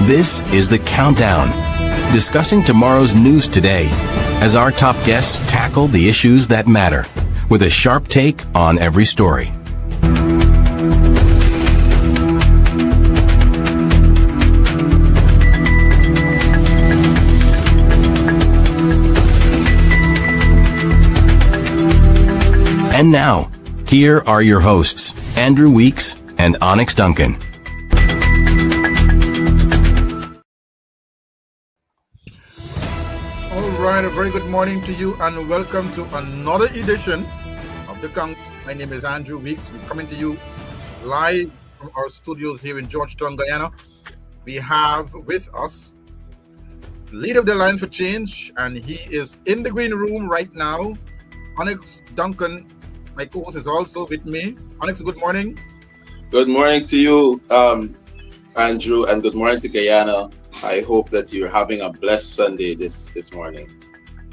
This is The Countdown, discussing tomorrow's news today as our top guests tackle the issues that matter with a sharp take on every story. And now, here are your hosts, Andrew Weeks and Onyx Duncan. All right, a very good morning to you and welcome to another edition of The Countdown. My name is Andrew Weeks. We're coming to you live from our studios here in Georgetown, Guyana. We have with us the leader of the Alliance for Change, and he is in the green room right now. Onyx Duncan, my co-host, is also with me. Onyx, good morning. Good morning to you, Andrew, and good morning to Guyana. I hope that you're having a blessed Sunday this morning.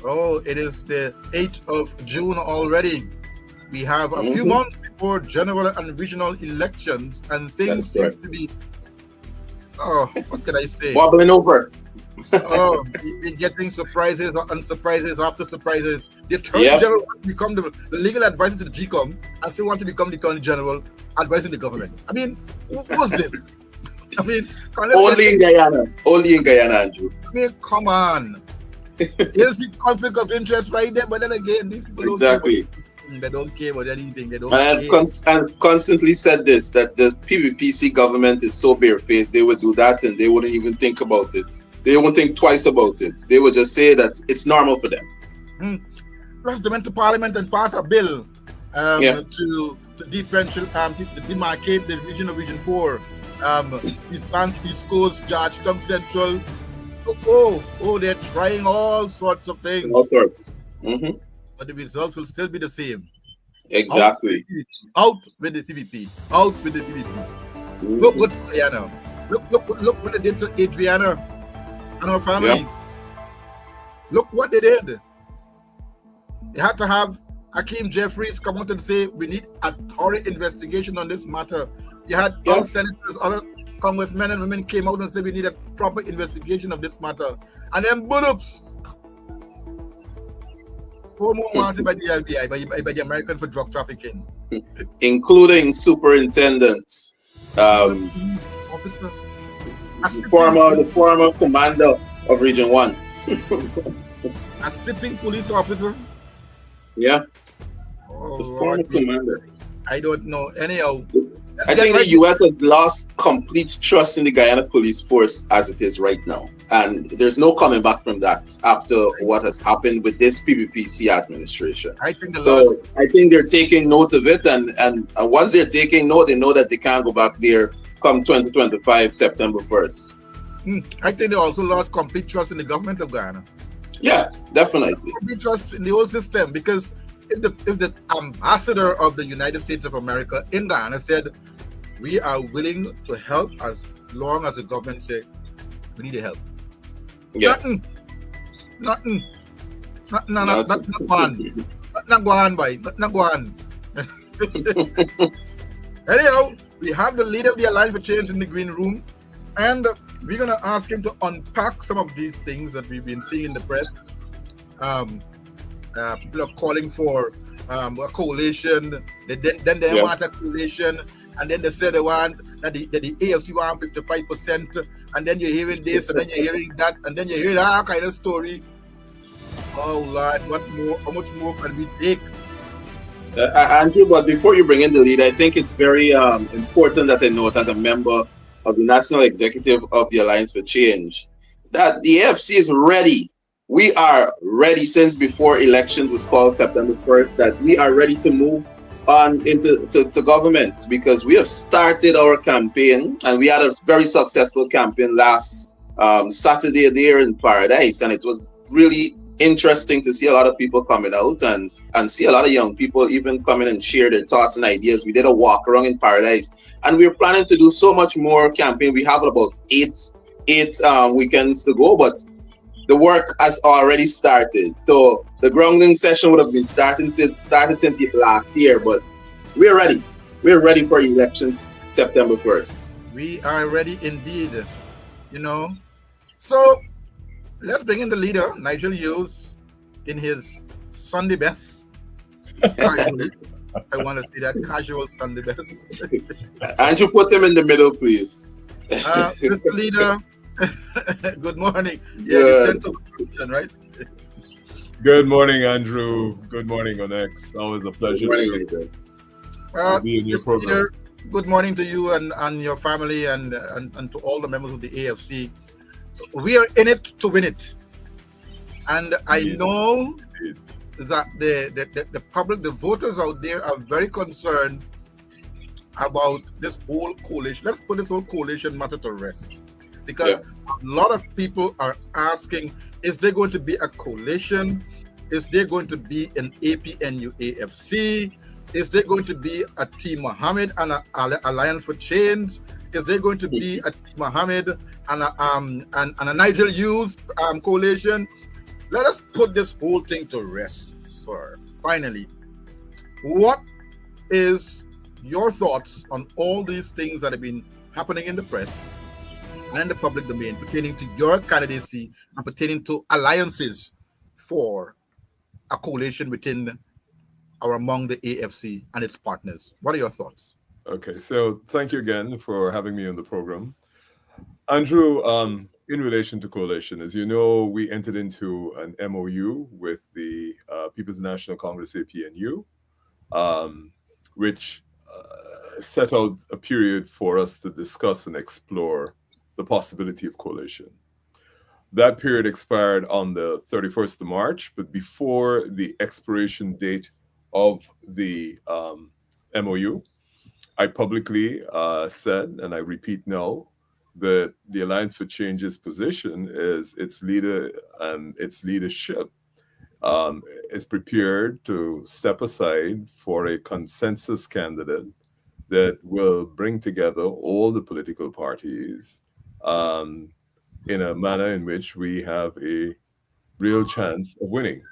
Oh, it is the 8th of June already. We have a few months before general and regional elections, and things seem to be, what can I say? Wobbling over. We're getting surprises and surprises after surprises. The Attorney General want to become the legal advisor to the GCOM, and still want to become the Attorney General advising the government. I mean, what's this? I mean, only in Guyana, Andrew. I mean, come on. You see conflict of interest right there, but then again, these people they don't care about anything. I've constantly said this, that the PVPC government is so barefaced, they would do that and they wouldn't even think about it. They won't think twice about it. They would just say that it's normal for them. Plus, they went to Parliament and passed a bill to differential, to demarcate the region of Region 4. East Bank, East Coast, Georgetown Central. They're trying all sorts of things. All sorts. But the results will still be the same. Exactly. Out with the PVP. Out with the PVP. Look what Adriana. Look what they did to Adriana and her family. Yeah. Look what they did. They had to have Hakeem Jeffries come out and say we need a thorough investigation on this matter. You had other senators, other congressmen and women came out and said we need a proper investigation of this matter. And then bullops. 4 more wanted by the FBI, by the American for drug trafficking. Including superintendents. Officer. The former commander of Region 1. A sitting police officer. Yeah. The former commander. I don't know. Anyhow. I think the U.S. has lost complete trust in the Guyana police force as it is right now. And there's no coming back from that after what has happened with this PVPC administration. I think they're taking note of it. And once they're taking note, they know that they can't go back there come 2025, September 1st. I think they also lost complete trust in the government of Guyana. Yeah, definitely. Complete trust in the whole system, because if the ambassador of the United States of America in Guyana said, we are willing to help as long as the government say we need help. Yeah. Nothing. Not go on. Anyhow, we have the leader of the Alliance for Change in the green room, and we're going to ask him to unpack some of these things that we've been seeing in the press. People are calling for a coalition. Then they want a coalition, and then they say they want that the AFC want 55%, and then you're hearing this, and then you're hearing that, and then you're hearing that kind of story. Oh Lord, what more? How much more can we take? Andrew, but before you bring in the lead, I think it's very important that I note as a member of the National Executive of the Alliance for Change that the AFC is ready. We are ready since before election was called September 1st, that we are ready to move on into government, because we have started our campaign, and we had a very successful campaign last Saturday there in Paradise, and it was really interesting to see a lot of people coming out and see a lot of young people even coming and share their thoughts and ideas. We did a walk around in Paradise, and we're planning to do so much more campaign. We have about eight weekends to go, but the work has already started. So the grounding session would have been started since last year, but we're ready. We're ready for elections September 1st. We are ready indeed. you know. So let's bring in the leader, Nigel Hughes, in his Sunday best, casually. I want to say that casual Sunday best. And you put him in the middle, please. Mr. Leader, good morning. Yeah, the Good. center of attention, right? Good morning, Andrew. Good morning, Onex. Always a Good pleasure morning, to Nathan. be in your Mr. program. Leader, good morning to you and your family and to all the members of the AFC. We are in it to win it. And I Indeed. know Indeed. that the public, the voters out there are very concerned about this whole coalition. Let's put this whole coalition matter to rest. Because a lot of people are asking, is there going to be a coalition? Is there going to be an APNU AFC? Is there going to be a T Mohammed and an Alliance for Change? Is there going to be a T Mohammed and a Nigel Hughes coalition? Let us put this whole thing to rest, sir. Finally, what is your thoughts on all these things that have been happening in the press and in the public domain pertaining to your candidacy and pertaining to alliances for a coalition within or among the AFC and its partners? What are your thoughts? Okay, so thank you again for having me on the program. Andrew, in relation to coalition, as you know, we entered into an MOU with the People's National Congress, APNU, which set out a period for us to discuss and explore the possibility of coalition. That period expired on the 31st of March, but before the expiration date of the MOU, I publicly said, and I repeat now, that the Alliance for Change's position is its leader and its leadership is prepared to step aside for a consensus candidate that will bring together all the political parties in a manner in which we have a real chance of winning.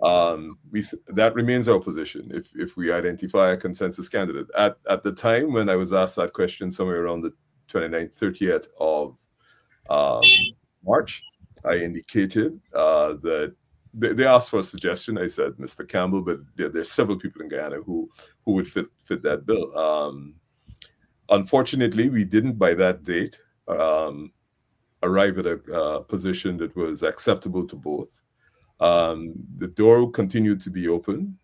That remains our position if we identify a consensus candidate. At the time when I was asked that question, somewhere around the 29th, 30th of March, I indicated that they asked for a suggestion. I said, Mr. Campbell, but there's several people in Guyana who would fit that bill. Unfortunately, we didn't by that date arrive at a position that was acceptable to both. The door continued to be open.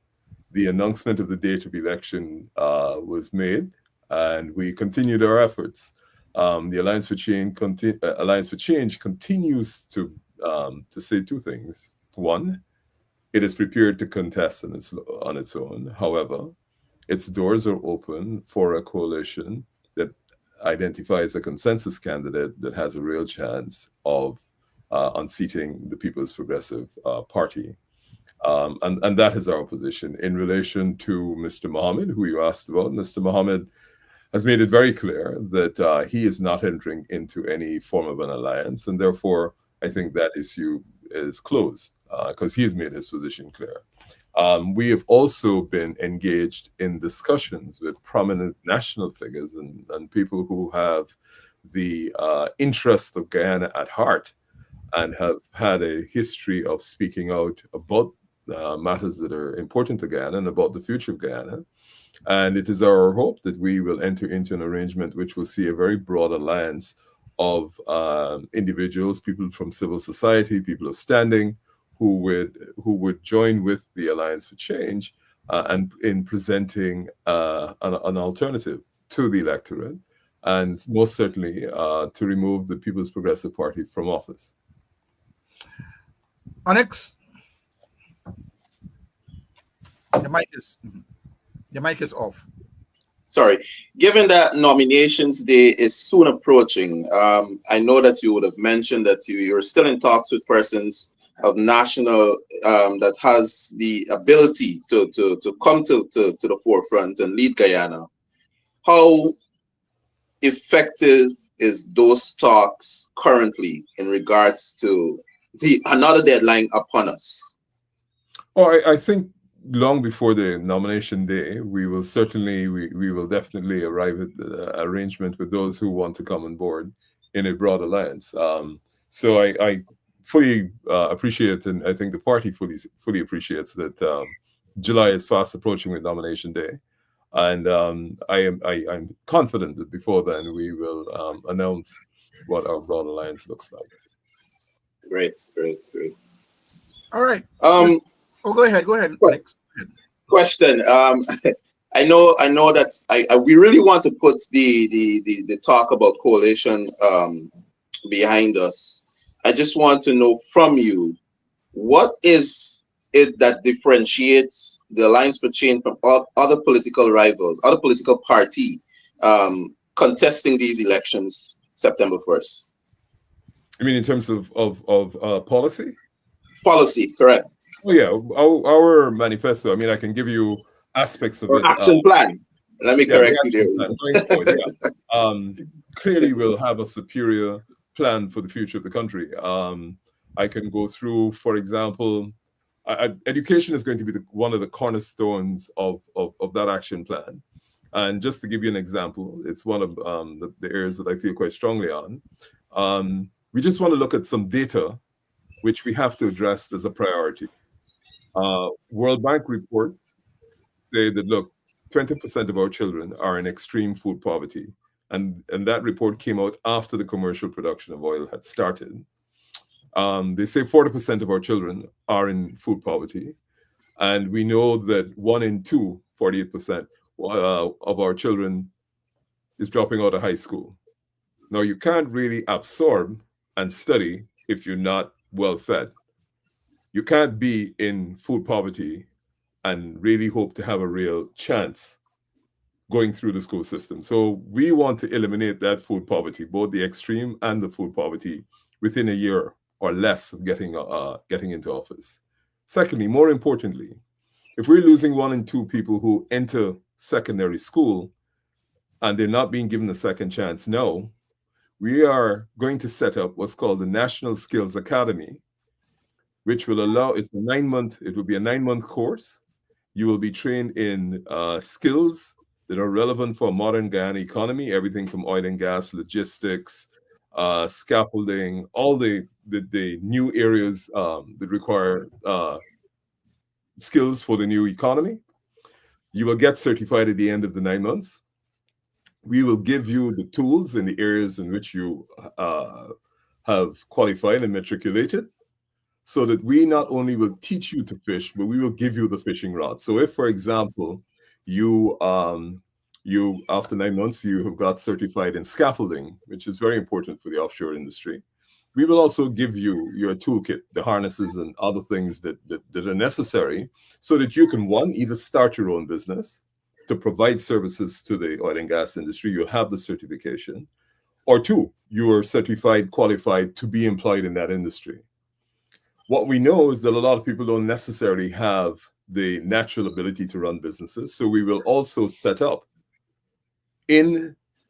The announcement of the date of election was made, and we continued our efforts. The Alliance for Change continues to say two things. One, it is prepared to contest on its own. However, its doors are open for a coalition that identifies a consensus candidate that has a real chance of unseating the People's Progressive Party. And that is our position. In relation to Mr. Mohammed, who you asked about, Mr. Mohammed has made it very clear that he is not entering into any form of an alliance, and therefore I think that issue is closed because he has made his position clear. We have also been engaged in discussions with prominent national figures and people who have the interest of Guyana at heart and have had a history of speaking out about matters that are important to Guyana and about the future of Guyana. And it is our hope that we will enter into an arrangement which will see a very broad alliance of individuals, people from civil society, people of standing, who would join with the Alliance for Change and in presenting an alternative to the electorate, and most certainly to remove the People's Progressive Party from office. Onyx, the mic is off. Sorry. Given that nominations day is soon approaching, I know that you would have mentioned that you're still in talks with persons of national that has the ability to come to the forefront and lead Guyana. How effective is those talks currently in regards to another deadline upon us? Oh, I think long before the nomination day, we will certainly, we will definitely arrive at the arrangement with those who want to come on board in a broad alliance. So I fully appreciate, and I think the party fully appreciates that July is fast approaching with nomination day, and I'm confident that before then we will announce what our broad alliance looks like. Great. All right. Um, Oh, go ahead. What? Next. Question. I know that we really want to put the talk about coalition behind us. I just want to know from you, what is it that differentiates the Alliance for Change from other political rivals, other political party contesting these elections September 1st? I mean, in terms of policy? Policy, correct. Oh yeah, our manifesto. I mean, I can give you aspects of Or it. action plan. Let me correct you there. Going forward, yeah. Clearly, we'll have a superior plan for the future of the country. I can go through, for example, education is going to be one of the cornerstones of that action plan. And just to give you an example, it's one of the areas that I feel quite strongly on. We just want to look at some data which we have to address as a priority. World Bank reports say that, look, 20% of our children are in extreme food poverty. And that report came out after the commercial production of oil had started. They say 40% of our children are in food poverty. And we know that 1 in 2, 48% of our children is dropping out of high school. Now, you can't really absorb and study if you're not well fed. You can't be in food poverty and really hope to have a real chance going through the school system. So we want to eliminate that food poverty, both the extreme and the food poverty, within a year or less of getting into office. Secondly, more importantly, if we're losing 1 in 2 people who enter secondary school and they're not being given a second chance now, we are going to set up what's called the National Skills Academy, which will allow, it will be a 9-month course. You will be trained in skills that are relevant for a modern Guyana economy, everything from oil and gas, logistics, scaffolding, all the new areas that require skills for the new economy. You will get certified at the end of the 9 months. We will give you the tools in the areas in which you have qualified and matriculated, so that we not only will teach you to fish, but we will give you the fishing rod. So if, for example, you after 9 months, you have got certified in scaffolding, which is very important for the offshore industry, we will also give you your toolkit, the harnesses and other things that are necessary, so that you can, one, either start your own business to provide services to the oil and gas industry, you'll have the certification, or 2, you are certified, qualified to be employed in that industry. What we know is that a lot of people don't necessarily have the natural ability to run businesses. So we will also set up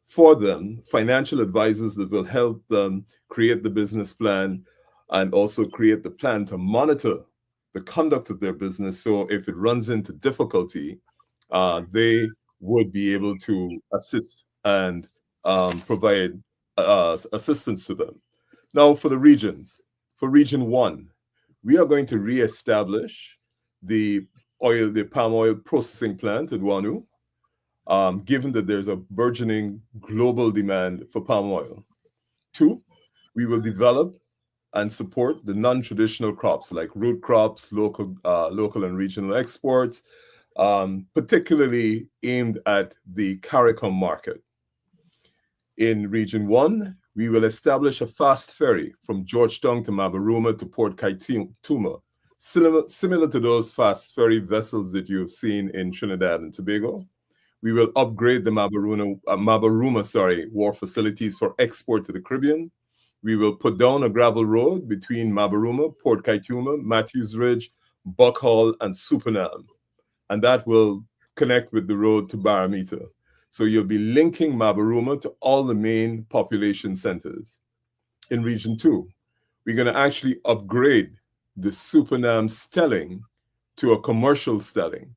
for them financial advisors that will help them create the business plan and also create the plan to monitor the conduct of their business. So if it runs into difficulty, they would be able to assist and provide assistance to them. Now, for the regions, for Region 1, we are going to reestablish the palm oil processing plant at Wanu, given that there's a burgeoning global demand for palm oil. 2, we will develop and support the non-traditional crops like root crops, local and regional exports, particularly aimed at the CARICOM market. In Region 1, we will establish a fast ferry from Georgetown to Mabaruma to Port Kaituma, similar to those fast ferry vessels that you've seen in Trinidad and Tobago. We will upgrade the Mabaruma wharf facilities for export to the Caribbean. We will put down a gravel road between Mabaruma, Port Kaituma, Matthews Ridge, Buckhall, and Supanam. And that will connect with the road to Baramita. So you'll be linking Mabaruma to all the main population centers. In Region 2, we're going to actually upgrade the Supanam stelling to a commercial stelling.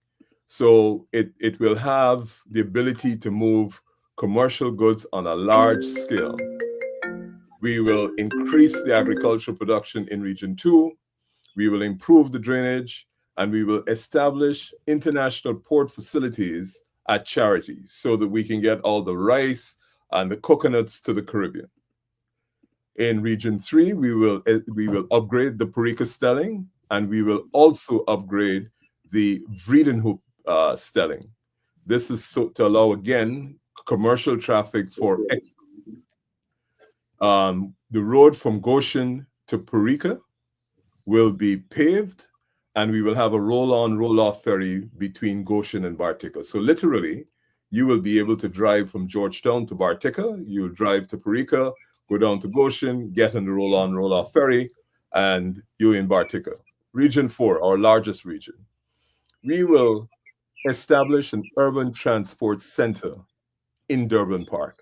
So it will have the ability to move commercial goods on a large scale. We will increase the agricultural production in Region 2. We will improve the drainage, and we will establish international port facilities at Charities so that we can get all the rice and the coconuts to the Caribbean. In Region 3, we will upgrade the Parika stelling, and we will also upgrade the Vredenhoek stelling. This is to allow, again, commercial traffic for the road from Goshen to Parika will be paved, and we will have a roll-on, roll-off ferry between Goshen and Bartica. So literally, you will be able to drive from Georgetown to Bartica. You'll drive to Parika, go down to Goshen, get on the roll-on, roll-off ferry, and you're in Bartica. Region 4, our largest region. We will establish an urban transport center in Durban Park.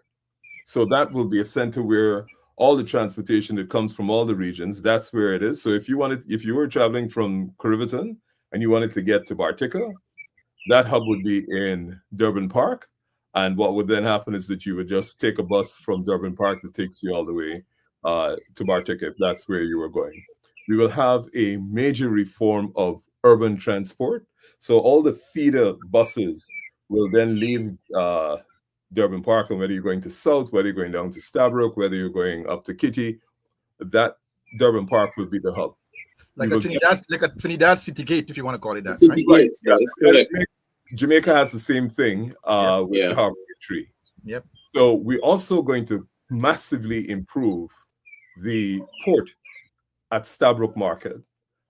So that will be a center where all the transportation that comes from all the regions, that's where it is. So if you were traveling from Corriverton and you wanted to get to Bartica, that hub would be in Durban Park. And what would then happen is that you would just take a bus from Durban Park that takes you all the way to Bartica, if that's where you were going. We will have a major reform of urban transport. So all the feeder buses will then leave Durban Park, and whether you're going to South, whether you're going down to Stabroek, whether you're going up to Kitty, that Durban Park will be the hub. Like a Trinidad City Gate, if you want to call it that. City Right? Gate, yeah, that's correct. Jamaica has the same thing with the Harvard Tree. Yep. So we're also going to massively improve the port at Stabroek Market,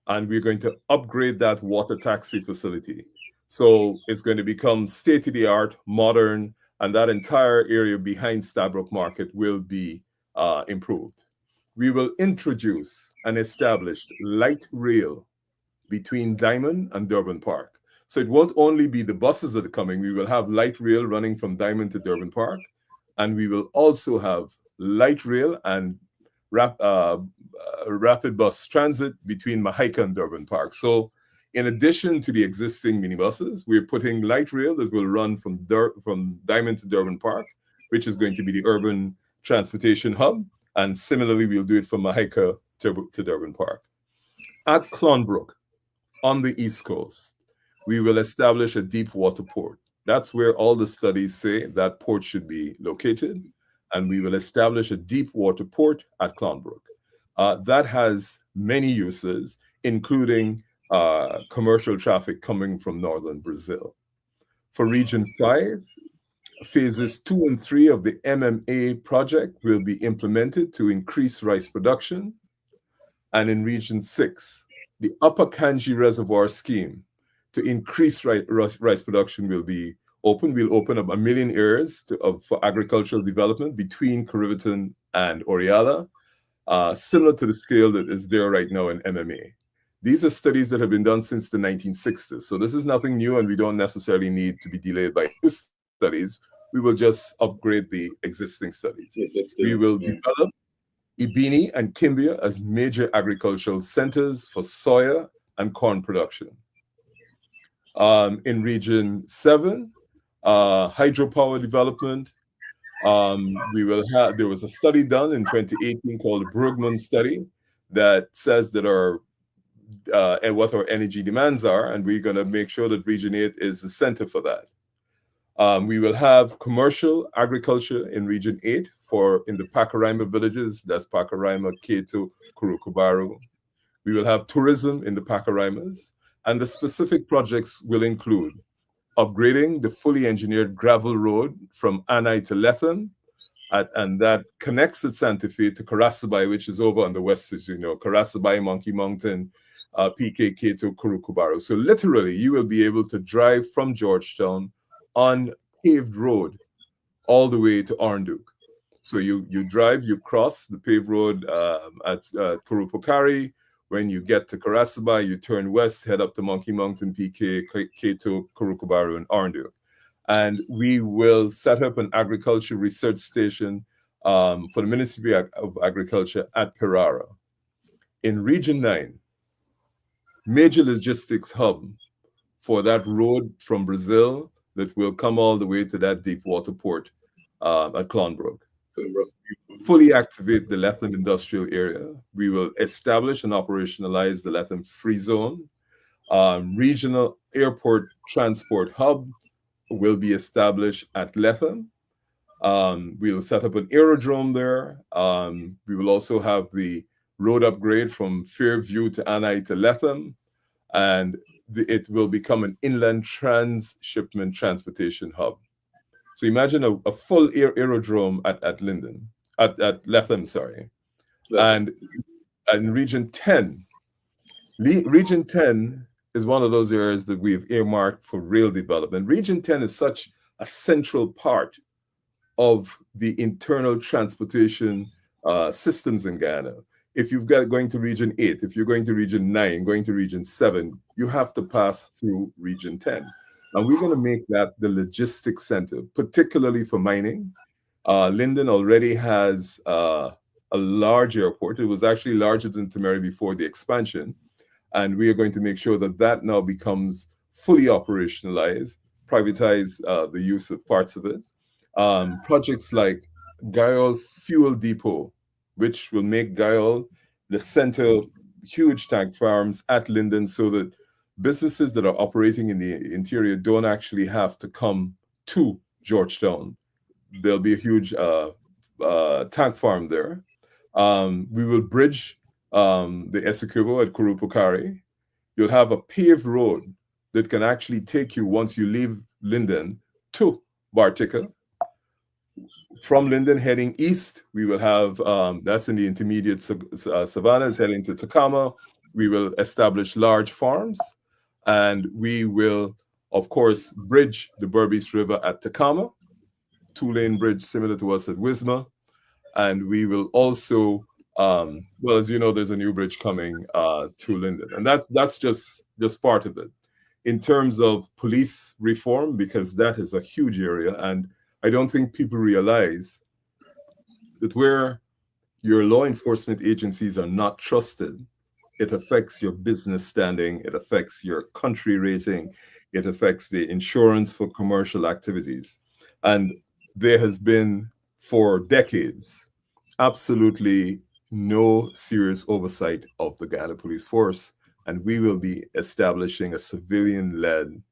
and we're going to upgrade that water taxi facility. So it's going to become state-of-the-art, modern, and that entire area behind Stabroek Market will be improved. We will introduce and establish light rail between Diamond and Durban Park. So it won't only be the buses that are coming. We will have light rail running from Diamond to Durban Park, and we will also have light rail and rapid bus transit between Mahika and Durban Park. So in addition to the existing minibuses, we're putting light rail that will run from Diamond to Durban Park, which is going to be the urban transportation hub. And similarly, we'll do it from Mahika to Durban Park. At Clonbrook, on the East Coast, we will establish a deep water port. That's where all the studies say that port should be located. And we will establish a deep water port at Clonbrook. That has many uses, including commercial traffic coming from northern Brazil. For Region 5, phases 2 and 3 of the MMA project will be implemented to increase rice production. And in Region 6, the Upper Kanji Reservoir scheme to increase rice production will be open. We'll open up 1 million acres for agricultural development between Corriverton and Oriala, similar to the scale that is there right now in MMA. These are studies that have been done since the 1960s. So this is nothing new, and we don't necessarily need to be delayed by new studies. We will just upgrade the existing studies. We will develop Ibini and Kimbia as major agricultural centers for soya and corn production. In Region 7, hydropower development. There was a study done in 2018 called the Brugman study that says that what our energy demands are, and we're going to make sure that Region 8 is the center for that. We will have commercial agriculture in Region 8 in the Pacaraima villages. That's Pacaraima, Keto, Kurukubaru. We will have tourism in the Pacaraimas, and the specific projects will include upgrading the fully engineered gravel road from Anai to Lethem, and that connects at Santa Fe to Karasabai, which is over on the west, as you know, Karasabai, Monkey Mountain, PK, Keto, Kurukubaru. So literally, you will be able to drive from Georgetown on paved road all the way to Arnduke. So you drive, you cross the paved road at Purupukari. When you get to Karasabai, you turn west, head up to Monkey Mountain, PK, Keto, Kurukubaru, and Arnduke. And we will set up an agriculture research station for the Ministry of Agriculture at Pirara. In Region 9, major logistics hub for that road from Brazil that will come all the way to that deep water port at Clonbrook. fully activate the Lethem industrial area. We will establish and operationalize the Lethem free zone. Regional airport transport hub will be established at Lethem. We will set up an aerodrome there. We will also have the road upgrade from Fairview to Anai to Lethem, and it will become an inland transshipment transportation hub. So imagine a full aerodrome at Linden, at Lethem, sorry. And Region 10. Region 10 is one of those areas that we've earmarked for rail development. Region 10 is such a central part of the internal transportation systems in Ghana. If you've got going to Region 8, if you're going to Region 9, going to Region 7, you have to pass through Region 10. And we're going to make that the logistics center, particularly for mining. Linden already has a large airport. It was actually larger than Temeri before the expansion. And we are going to make sure that that now becomes fully operationalized, privatize the use of parts of it. Projects like Gayol Fuel Depot, which will make Gayol the center, huge tank farms at Linden, so that businesses that are operating in the interior don't actually have to come to Georgetown. There'll be a huge tank farm there. We will bridge the Essequibo at Kurupukari. You'll have a paved road that can actually take you, once you leave Linden, to Bartica. From Linden heading east, we will have, that's in the intermediate savannas, heading to Takama. We will establish large farms, and we will, of course, bridge the Berbice River at Takama, two-lane bridge similar to us at Wisma. And we will also, well, as you know, there's a new bridge coming to Linden. And that's just part of it. In terms of police reform, because that is a huge area, and I don't think people realize that where your law enforcement agencies are not trusted, it affects your business standing, it affects your country rating, it affects the insurance for commercial activities. And there has been, for decades, absolutely no serious oversight of the Ghana Police Force. And we will be establishing a civilian-led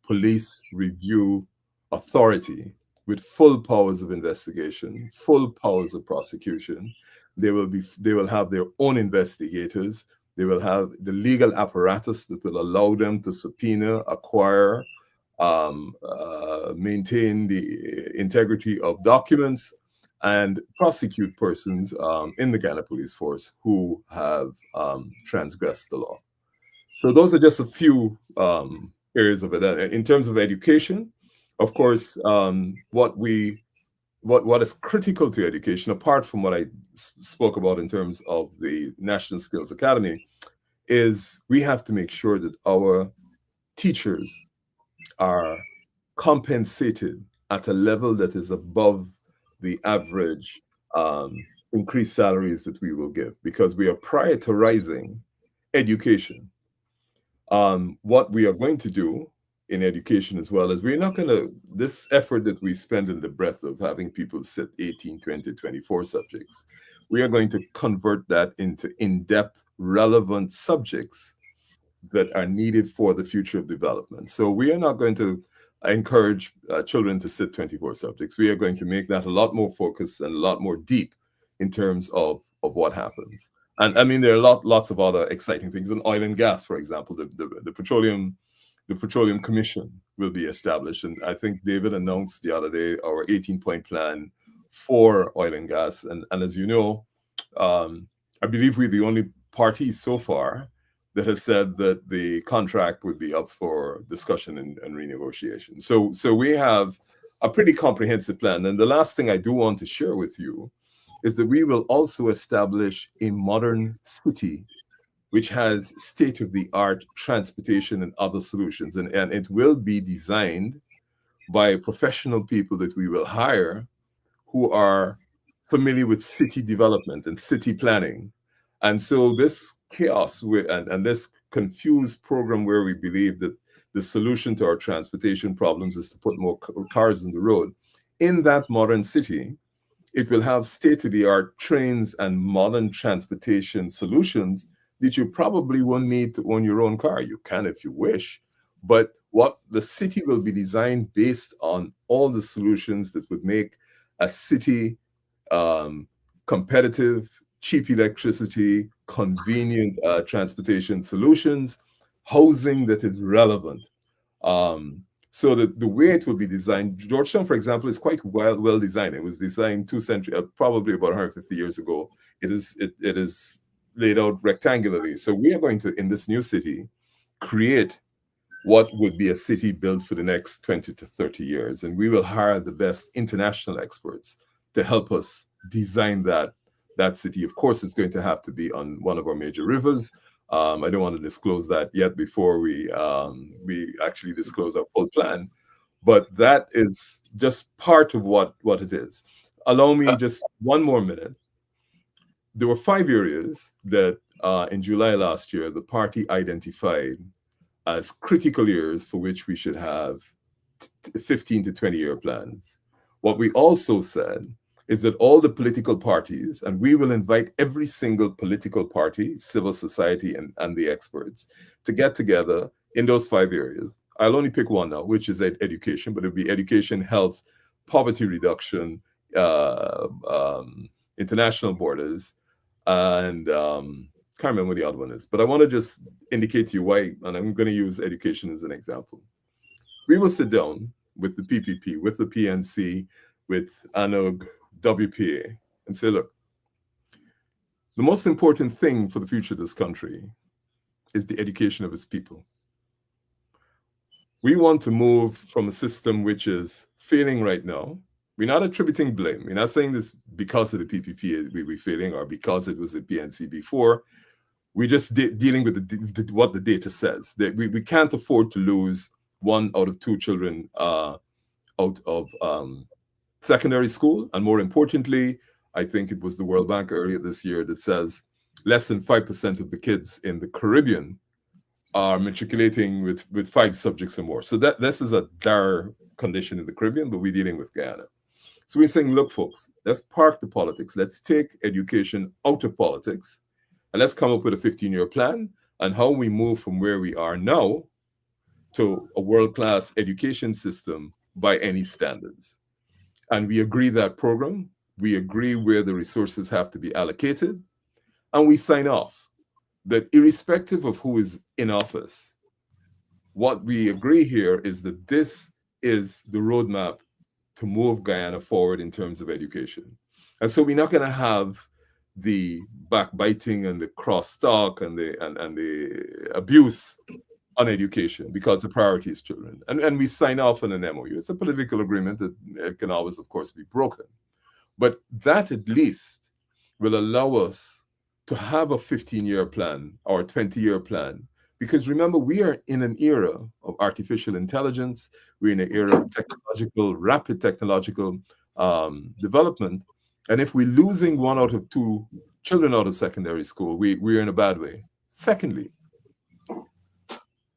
police review authority with full powers of investigation, full powers of prosecution. They will have their own investigators. They will have the legal apparatus that will allow them to subpoena, acquire, maintain the integrity of documents, and prosecute persons in the Ghana Police Force who have transgressed the law. So those are just a few areas of it. In terms of education, of course, what is critical to education, apart from what I spoke about in terms of the National Skills Academy, is we have to make sure that our teachers are compensated at a level that is above the average increased salaries that we will give, because we are prioritizing education. What we are going to do in education as well is we're not going to, this effort that we spend in the breadth of having people sit 18, 20, 24 subjects, we are going to convert that into in-depth, relevant subjects that are needed for the future of development. So we are not going to encourage children to sit 24 subjects. We are going to make that a lot more focused and a lot more deep in terms of what happens. And I mean, there are lots of other exciting things. In oil and gas, for example, the Petroleum Commission will be established. And I think David announced the other day our 18-point plan for oil and gas. And as you know, I believe we're the only party so far that has said that the contract would be up for discussion and renegotiation. So we have a pretty comprehensive plan. And the last thing I do want to share with you is that we will also establish a modern city which has state-of-the-art transportation and other solutions. And it will be designed by professional people that we will hire who are familiar with city development and city planning. And so this chaos and this confused program where we believe that the solution to our transportation problems is to put more cars on the road, in that modern city, It will have state-of-the-art trains and modern transportation solutions that you probably won't need to own your own car. You can if you wish, but what the city will be designed based on all the solutions that would make a city competitive, cheap electricity, convenient transportation solutions, housing that is relevant. So that the way it will be designed, Georgetown, for example, is quite well designed. It was designed probably about 150 years ago. It is laid out rectangularly. So we are going to, in this new city, create what would be a city built for the next 20 to 30 years. And we will hire the best international experts to help us design that city. Of course, it's going to have to be on one of our major rivers. I don't want to disclose that yet before we actually disclose our full plan, but that is just part of what it is. Allow me just one more minute. There were 5 areas that in July last year, the party identified as critical years for which we should have 15 to 20-year plans. What we also said is that all the political parties, and we will invite every single political party, civil society, and the experts to get together in those 5 areas. I'll only pick one now, which is education, but it'll be education, health, poverty reduction, international borders, and can't remember what the other one is. But I want to just indicate to you why, and I'm going to use education as an example. We will sit down with the PPP, with the PNC, with ANUG, WPA, and say, look, the most important thing for the future of this country is the education of its people. We want to move from a system which is failing right now. We're not attributing blame. We're not saying this because of the PPP we're failing or because it was the PNC before. We're just dealing with what the data says. That we can't afford to lose 1 out of 2 children out of secondary school. And more importantly, I think it was the World Bank earlier this year that says less than 5% of the kids in the Caribbean are matriculating with 5 subjects or more. So this is a dire condition in the Caribbean, but we're dealing with Guyana. So we're saying, look, folks, let's park the politics. Let's take education out of politics, and let's come up with a 15-year plan and how we move from where we are now to a world-class education system by any standards. And we agree that program, we agree where the resources have to be allocated, and we sign off that irrespective of who is in office, what we agree here is that this is the roadmap to move Guyana forward in terms of education. And so we're not going to have the backbiting and the cross-talk and the abuse on education because the priority is children. And we sign off on an MOU. It's a political agreement that it can always, of course, be broken. But that at least will allow us to have a 15-year plan or a 20-year plan. Because remember, we are in an era of artificial intelligence. We're in an era of rapid technological development. And if we're losing 1 out of 2 children out of secondary school, we're in a bad way. Secondly,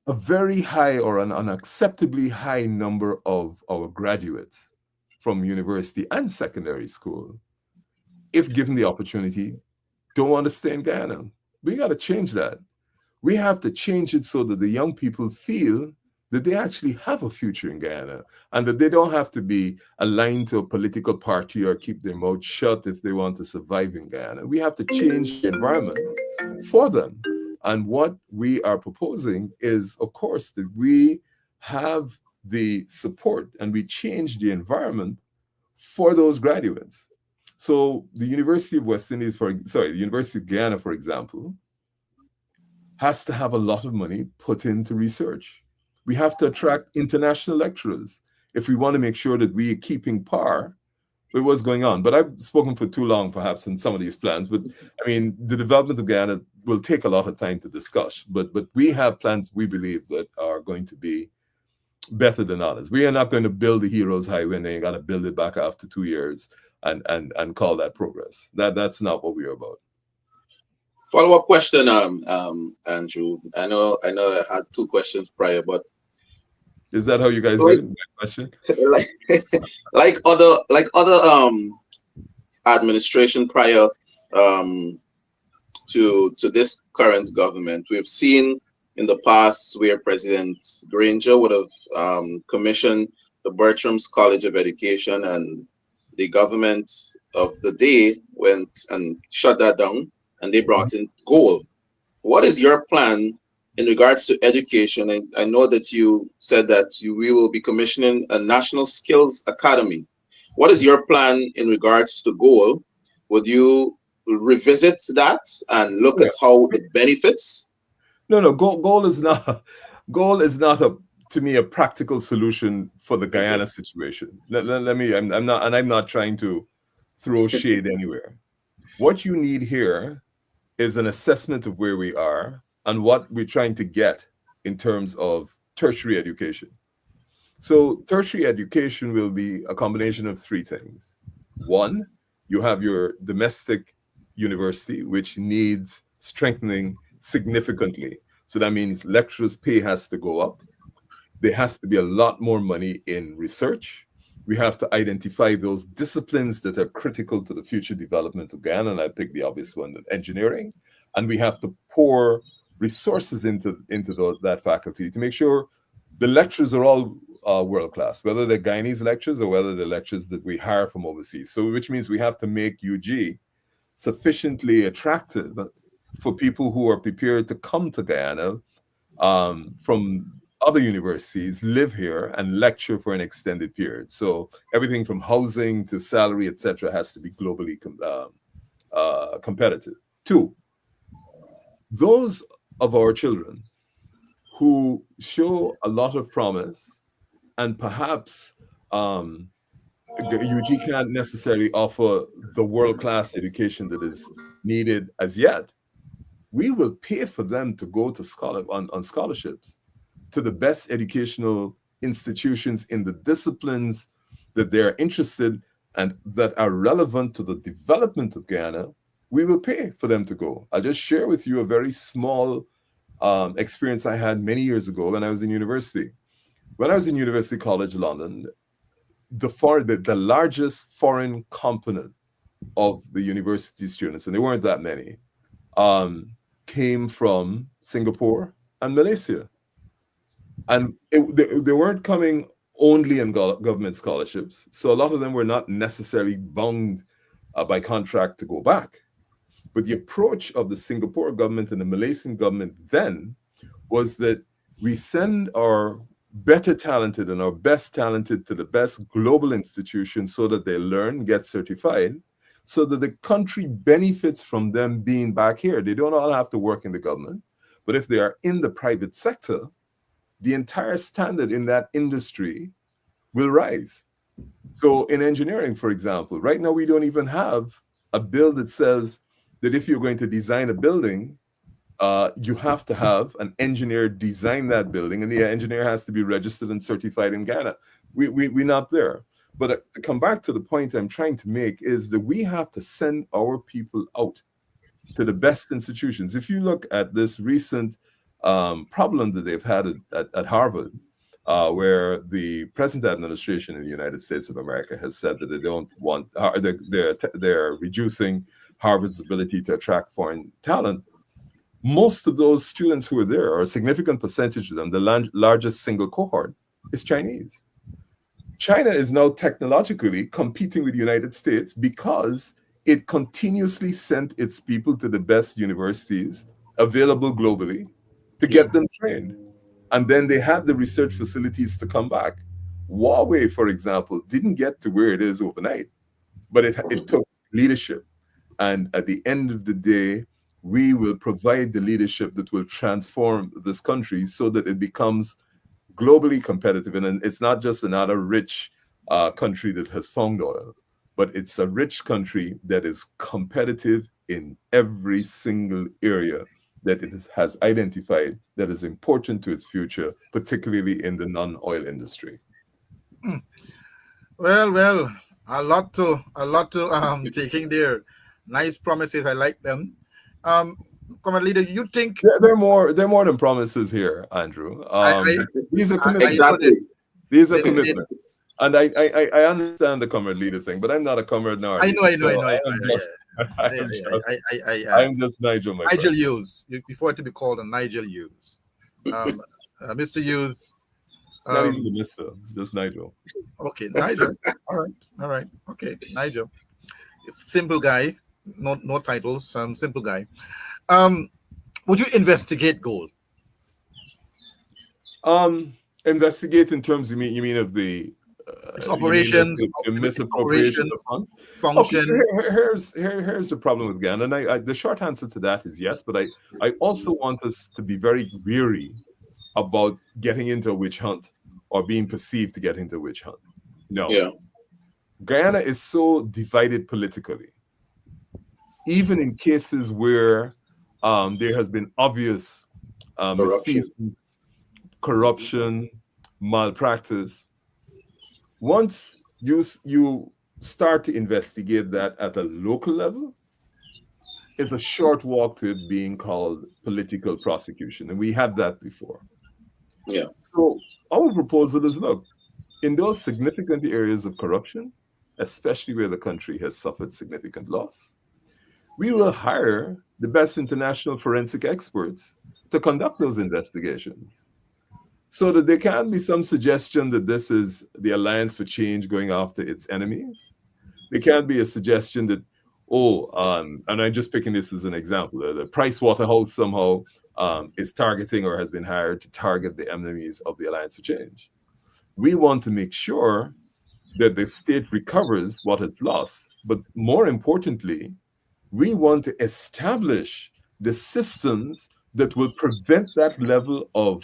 a very high or an unacceptably high number of our graduates from university and secondary school, if given the opportunity, don't want to stay in Guyana. We got to change that. We have to change it so that the young people feel that they actually have a future in Guyana and that they don't have to be aligned to a political party or keep their mouth shut if they want to survive in Guyana. We have to change the environment for them. And what we are proposing is, of course, that we have the support and we change the environment for those graduates. So the University of the University of Guyana, for example, has to have a lot of money put into research. We have to attract international lecturers if we want to make sure that we are keeping par with what's going on. But I've spoken for too long, perhaps, in some of these plans. But I mean, the development of Guyana will take a lot of time to discuss. But we have plans we believe that are going to be better than others. We are not going to build the Heroes Highway and then got to build it back after 2 years and call that progress. That's not what we are about. Follow-up question, Andrew. I know I had 2 questions prior, but is that how you guys did it? Question? like other administration prior to this current government. We've seen in the past where President Granger would have commissioned the Bertram's College of Education, and the government of the day went and shut that down, and they brought in Goal. What is your plan in regards to education? And I know that you said that we will be commissioning a National Skills Academy. What is your plan in regards to Goal? Would you revisit that and look at how it benefits? No. Goal is not. Goal is not to me a practical solution for the Guyana situation. Let me. I'm not, and I'm not trying to throw shade anywhere. What you need here is an assessment of where we are and what we're trying to get in terms of tertiary education. So tertiary education will be a combination of three things. One, you have your domestic university, which needs strengthening significantly. So that means lecturers' pay has to go up. There has to be a lot more money in research. We have to identify those disciplines that are critical to the future development of Guyana, and I pick the obvious one, engineering. And we have to pour resources into that faculty to make sure the lecturers are all world-class, whether they're Guyanese lecturers or whether they're lecturers that we hire from overseas. So which means we have to make UG sufficiently attractive for people who are prepared to come to Guyana from other universities, live here and lecture for an extended period. So everything from housing to salary, etc., has to be globally competitive. Two, those of our children who show a lot of promise and perhaps UG can't necessarily offer the world-class education that is needed as yet, we will pay for them to go to on scholarships to the best educational institutions in the disciplines that they're interested and that are relevant to the development of Guyana. We will pay for them to go. I'll just share with you a very small experience I had many years ago when I was in university. When I was in University College London, the largest foreign component of the university students, and there weren't that many, came from Singapore and Malaysia. And they weren't coming only on government scholarships. So a lot of them were not necessarily bound by contract to go back. But the approach of the Singapore government and the Malaysian government then was that we send our better talented and our best talented to the best global institutions so that they learn, get certified, so that the country benefits from them being back here. They don't all have to work in the government, but if they are in the private sector, the entire standard in that industry will rise. So in engineering, for example, right now we don't even have a bill that says that if you're going to design a building, you have to have an engineer design that building, and the engineer has to be registered and certified in Ghana. We're not there. But to come back to the point I'm trying to make is that we have to send our people out to the best institutions. If you look at this recent problem that they've had at Harvard, where the present administration in the United States of America has said that they don't want, they're reducing Harvard's ability to attract foreign talent. Most of those students who are there, or a significant percentage of them, the largest single cohort, is Chinese. China is now technologically competing with the United States because it continuously sent its people to the best universities available globally to get them trained. And then they had the research facilities to come back. Huawei, for example, didn't get to where it is overnight, but it took leadership. And at the end of the day, we will provide the leadership that will transform this country so that it becomes globally competitive. And it's not just another rich country that has found oil, but it's a rich country that is competitive in every single area that it has identified that is important to its future, particularly in the non-oil industry. Well, a lot to taking there. Nice promises, I like them. Common leader, you think they're more than promises here, Andrew? These are commitments. Exactly. These are commitments. And I understand the comrade leader thing, but I'm not a comrade nor a I leader. know, I know, So I know, I I am know. just, I am just, I, I'm just Nigel, my Nigel friend. Hughes. You prefer to be called a Nigel Hughes. Um, Mr. Hughes. Not even Um, the mister, just Nigel. okay, Nigel. All right. Okay, Nigel. Simple guy. No titles. Simple guy. Um, would you investigate gold? Um, Investigate in terms you mean of the Its you mean of operations, the its misappropriation operation, of funds? Okay, so function. here's the problem with Ghana, and the short answer to that is yes, but I also want us to be very weary about getting into a witch hunt or being perceived to get into a witch hunt. No, Yeah. Guyana is so divided politically, even in cases where there has been obvious Corruption. misfeasance, corruption, malpractice. Once you start to investigate that at a local level, it's a short walk to it being called political prosecution, and we had that before. Yeah. So our proposal is, look, in those significant areas of corruption, especially where the country has suffered significant loss, we will hire the best international forensic experts to conduct those investigations, so that there can be some suggestion that this is the Alliance for Change going after its enemies. There can be a suggestion that, and I'm just picking this as an example, the Price Waterhouse somehow is targeting or has been hired to target the enemies of the Alliance for Change. We want to make sure that the state recovers what it's lost. But more importantly, we want to establish the systems that will prevent that level of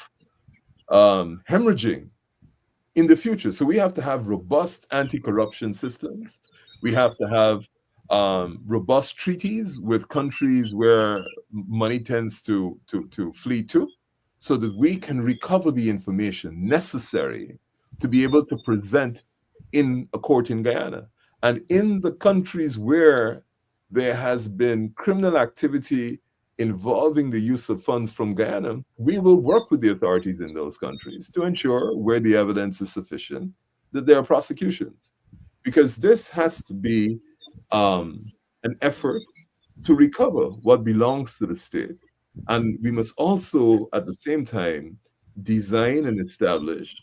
hemorrhaging in the future. So we have to have robust anti-corruption systems. We have to have robust treaties with countries where money tends to flee to, so that we can recover the information necessary to be able to present in a court in Guyana. And in the countries where there has been criminal activity involving the use of funds from Guyana, we will work with the authorities in those countries to ensure, where the evidence is sufficient, that there are prosecutions. Because this has to be an effort to recover what belongs to the state. And we must also, at the same time, design and establish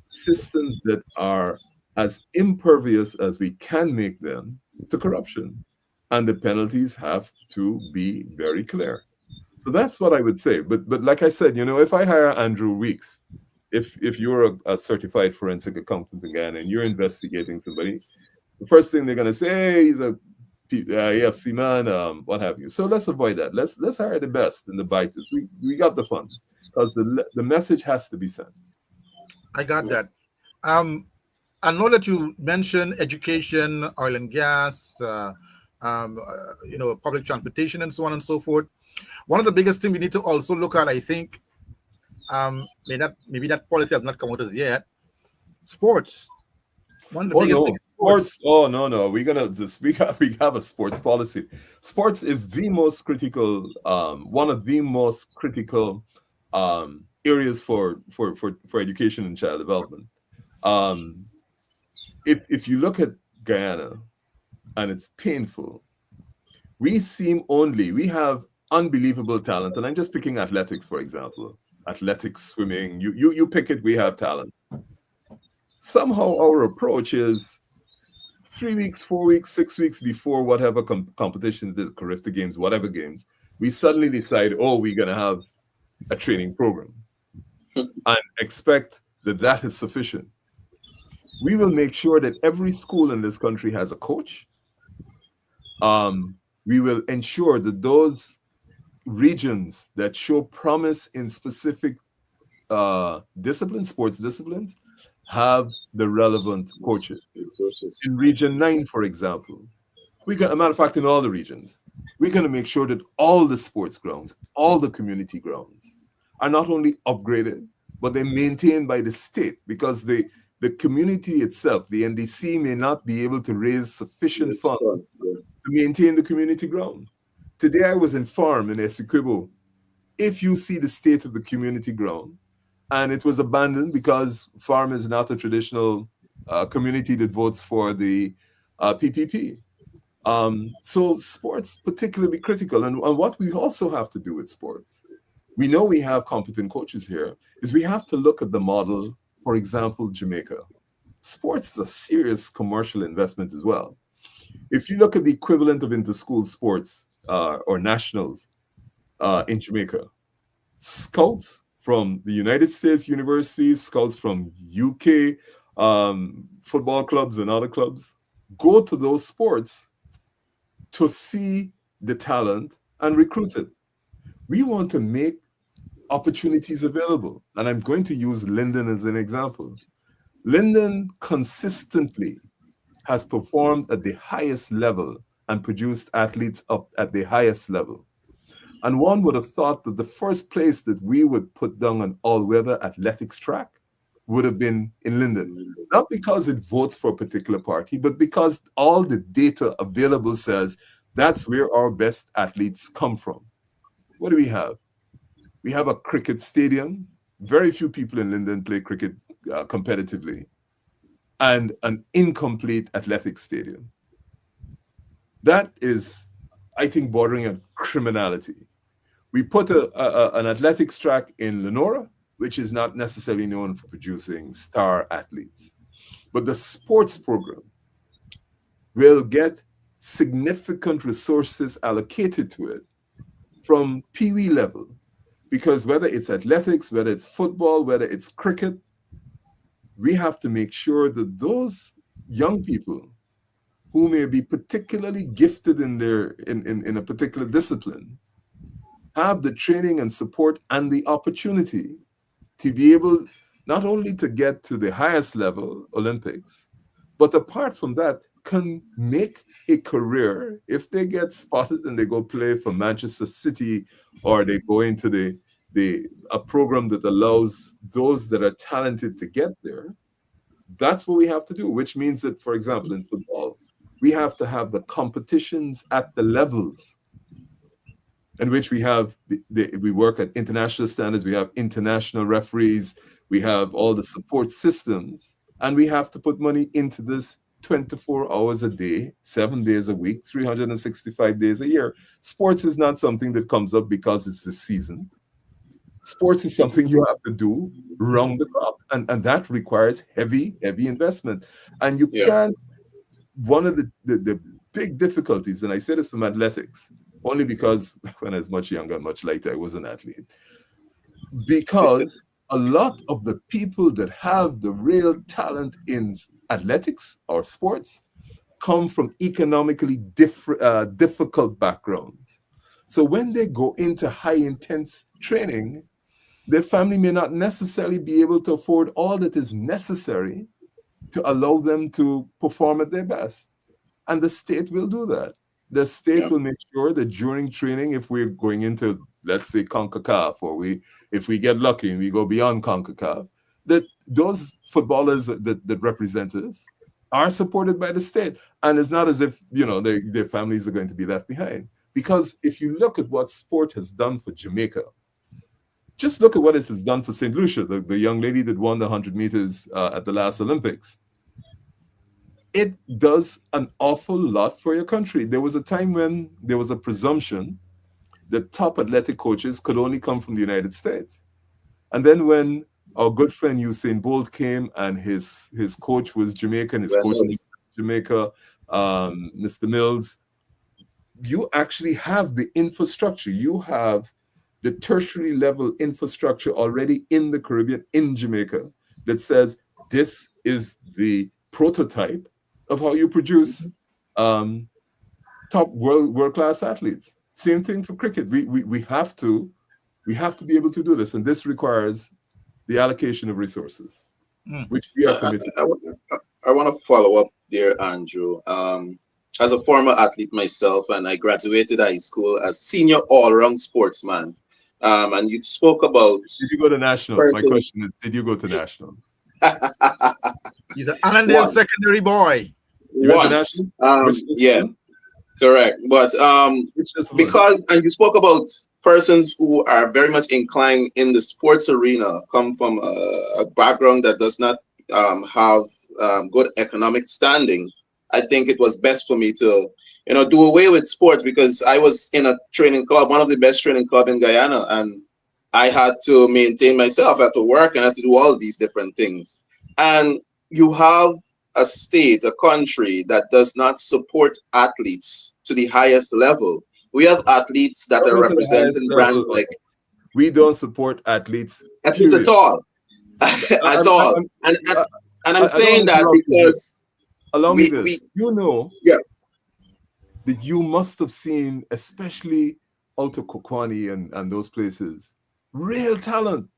systems that are as impervious as we can make them to corruption. And the penalties have to be very clear. So that's what I would say. But like I said, if I hire Andrew Weeks, if you're a certified forensic accountant again and you're investigating somebody, the first thing they're gonna say, hey, he's a AFC man, what have you. So let's avoid that. Let's hire the best and the brightest. We got the funds, because the message has to be sent. I got that. Um, I know that you mentioned education, oil and gas, public transportation, and so on and so forth. One of the biggest things we need to also look at, I think, maybe that policy has not come out as yet. Sports. One of the Oh biggest no, things. sports. Oh no. We're gonna just we have a sports policy. Sports is the most critical, one of the most critical areas for education and child development. Um, if you look at Guyana, and it's painful, we have unbelievable talent, and I'm just picking athletics, for example. Athletics, swimming, you pick it, we have talent. Somehow our approach is 3 weeks, 4 weeks, 6 weeks before whatever competition it is, Carifta Games, whatever games, we suddenly decide, oh, we're going to have a training program and expect that is sufficient. We will make sure that every school in this country has a coach. We will ensure that those regions that show promise in specific sports disciplines, have the relevant coaches. Resources. In Region 9, for example, a matter of fact, in all the regions, we're going to make sure that all the sports grounds, all the community grounds are not only upgraded, but they're maintained by the state, because the community itself, the NDC, may not be able to raise sufficient funds to maintain the community ground. Today I was informed in Essequibo, if you see the state of the community ground, and it was abandoned because farm is not a traditional community that votes for the PPP. So sports particularly critical. And what we also have to do with sports, we know we have competent coaches here, is we have to look at the model, for example, Jamaica. Sports is a serious commercial investment as well. If you look at the equivalent of inter-school sports or nationals in Jamaica, scouts from the United States universities, scouts from UK football clubs and other clubs go to those sports to see the talent and recruit it. We want to make opportunities available. And I'm going to use Linden as an example. Linden consistently has performed at the highest level and produced athletes up at the highest level. And one would have thought that the first place that we would put down an all-weather athletics track would have been in Linden. Not because it votes for a particular party, but because all the data available says that's where our best athletes come from. What do we have? We have a cricket stadium. Very few people in Linden play cricket competitively. And an incomplete athletics stadium. That is, I think, bordering on criminality. We put an athletics track in Lenora, which is not necessarily known for producing star athletes. But the sports program will get significant resources allocated to it from Pee Wee level. Because whether it's athletics, whether it's football, whether it's cricket, we have to make sure that those young people who may be particularly gifted in a particular discipline have the training and support and the opportunity to be able not only to get to the highest level, Olympics, but apart from that, can make a career if they get spotted and they go play for Manchester City, or they go into a program that allows those that are talented to get there. That's what we have to do, which means that, for example, in football, we have to have the competitions at the levels in which we have we work at international standards, we have international referees, we have all the support systems, and we have to put money into this 24 hours a day, 7 days a week, 365 days a year. Sports is not something that comes up because it's the season. Sports is something you have to do round the clock, and that requires heavy investment. And you can't, one of the big difficulties, and I say this from athletics, only because when I was much younger, much lighter, I was an athlete. Because a lot of the people that have the real talent in athletics or sports come from economically difficult backgrounds. So when they go into high intense training, their family may not necessarily be able to afford all that is necessary to allow them to perform at their best. And the state will do that. The state will make sure that during training, if we're going into, let's say, CONCACAF, or if we get lucky and we go beyond CONCACAF, that those footballers that represent us are supported by the state. And it's not as if, their families are going to be left behind. Because if you look at what sport has done for Jamaica, just look at what it has done for St. Lucia, the young lady that won the 100 meters at the last Olympics. It does an awful lot for your country. There was a time when there was a presumption that top athletic coaches could only come from the United States. And then when our good friend Usain Bolt came and his coach was Jamaican, his coach in Jamaica, Mr. Mills, you actually have the infrastructure. You have the tertiary level infrastructure already in the Caribbean, in Jamaica, that says this is the prototype of how you produce top world-class athletes. Same thing for cricket. We have to be able to do this, and this requires the allocation of resources, which we are committed. I want to follow up there, Andrew. As a former athlete myself, and I graduated high school as senior all-round sportsman. And you spoke about... Did you go to nationals? My question is, did you go to nationals? He's an Allendale secondary boy. Once. Yeah, correct. But because, and you spoke about persons who are very much inclined in the sports arena, come from a background that does not have good economic standing, I think it was best for me to, do away with sports, because I was in a training club, one of the best training club in Guyana, and I had to maintain myself, I had to work, and I had to do all of these different things. And you have a state, a country that does not support athletes to the highest level. We have athletes that are representing brands like. We don't support athletes. Athletes at all. At all. And I'm saying that because allow me this. Yeah. That you must have seen, especially out of Kokwani and those places, real talent.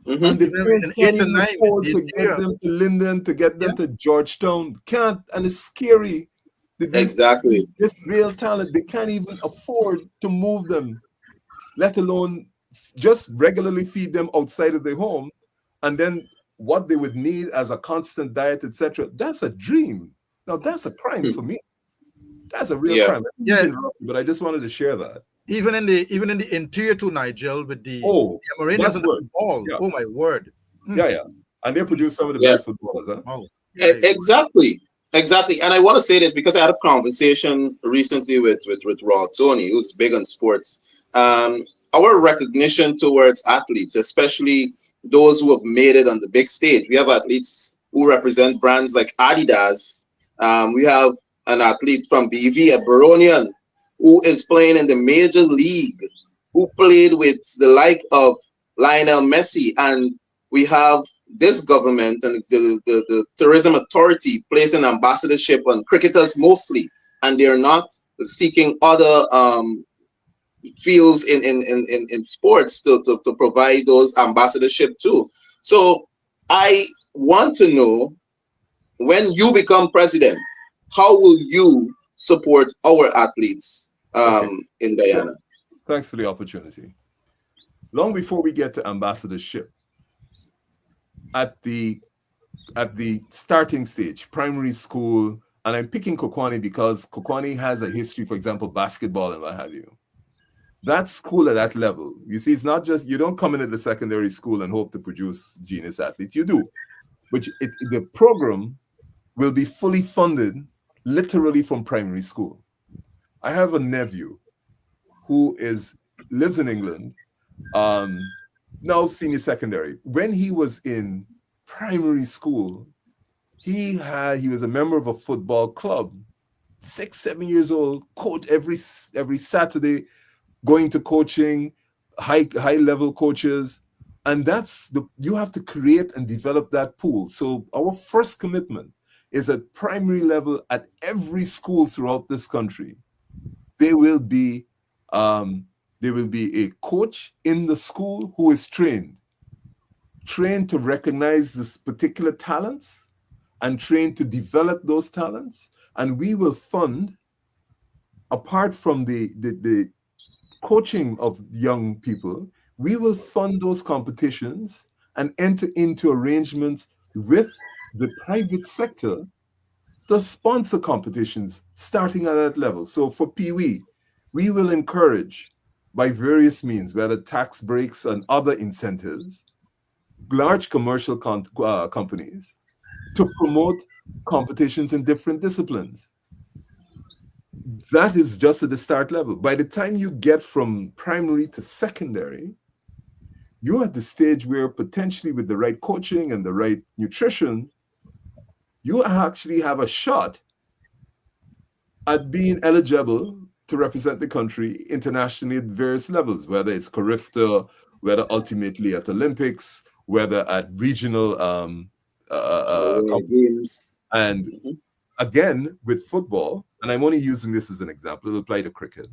Mm-hmm. And the parents can't even afford to get them to Linden, to get them to Georgetown. Can't, and it's scary. Exactly. This real talent, they can't even afford to move them, let alone just regularly feed them outside of their home. And then what they would need as a constant diet, etc. That's a dream. Now that's a crime for me. That's a real crime. Yeah. But I just wanted to share that. Even in the interior to Nigel with the Ameranians and the football. Yeah. Oh my word. Yeah. And they produce some of the best footballers, huh? Oh. Yeah, exactly. And I want to say this because I had a conversation recently with Raw Tony, who's big on sports. Our recognition towards athletes, especially those who have made it on the big stage. We have athletes who represent brands like Adidas. We have an athlete from BV, a Baronian, who is playing in the major league, who played with the like of Lionel Messi. And we have this government and the tourism authority placing ambassadorship on cricketers mostly, and they're not seeking other fields in sports to provide those ambassadorship too. So I want to know, when you become president, how will you support our athletes in Guyana? Sure. Thanks for the opportunity. Long before we get to ambassadorship, at the starting stage, primary school, and I'm picking Kokwani because Kokwani has a history, for example, basketball and what have you. That school at that level, you see, it's not just, you don't come in at the secondary school and hope to produce genius athletes. You do, but the program will be fully funded literally from primary school. I have a nephew who lives in England, now senior secondary. When he was in primary school, he was a member of a football club, 6-7 years old, coach every Saturday, going to coaching, high level coaches. And you have to create and develop that pool. So our first commitment is at primary level at every school throughout this country. There will be a coach in the school who is trained to recognize this particular talents and trained to develop those talents. And we will fund, apart from the coaching of young people, we will fund those competitions and enter into arrangements with the private sector to sponsor competitions starting at that level. So for Pee-wee, we will encourage by various means, whether tax breaks and other incentives, large commercial companies to promote competitions in different disciplines. That is just at the start level. By the time you get from primary to secondary, you're at the stage where potentially with the right coaching and the right nutrition, you actually have a shot at being eligible to represent the country internationally at various levels, whether it's CARIFTA, whether ultimately at Olympics, whether at regional games. And again, with football, and I'm only using this as an example, it'll apply to cricket.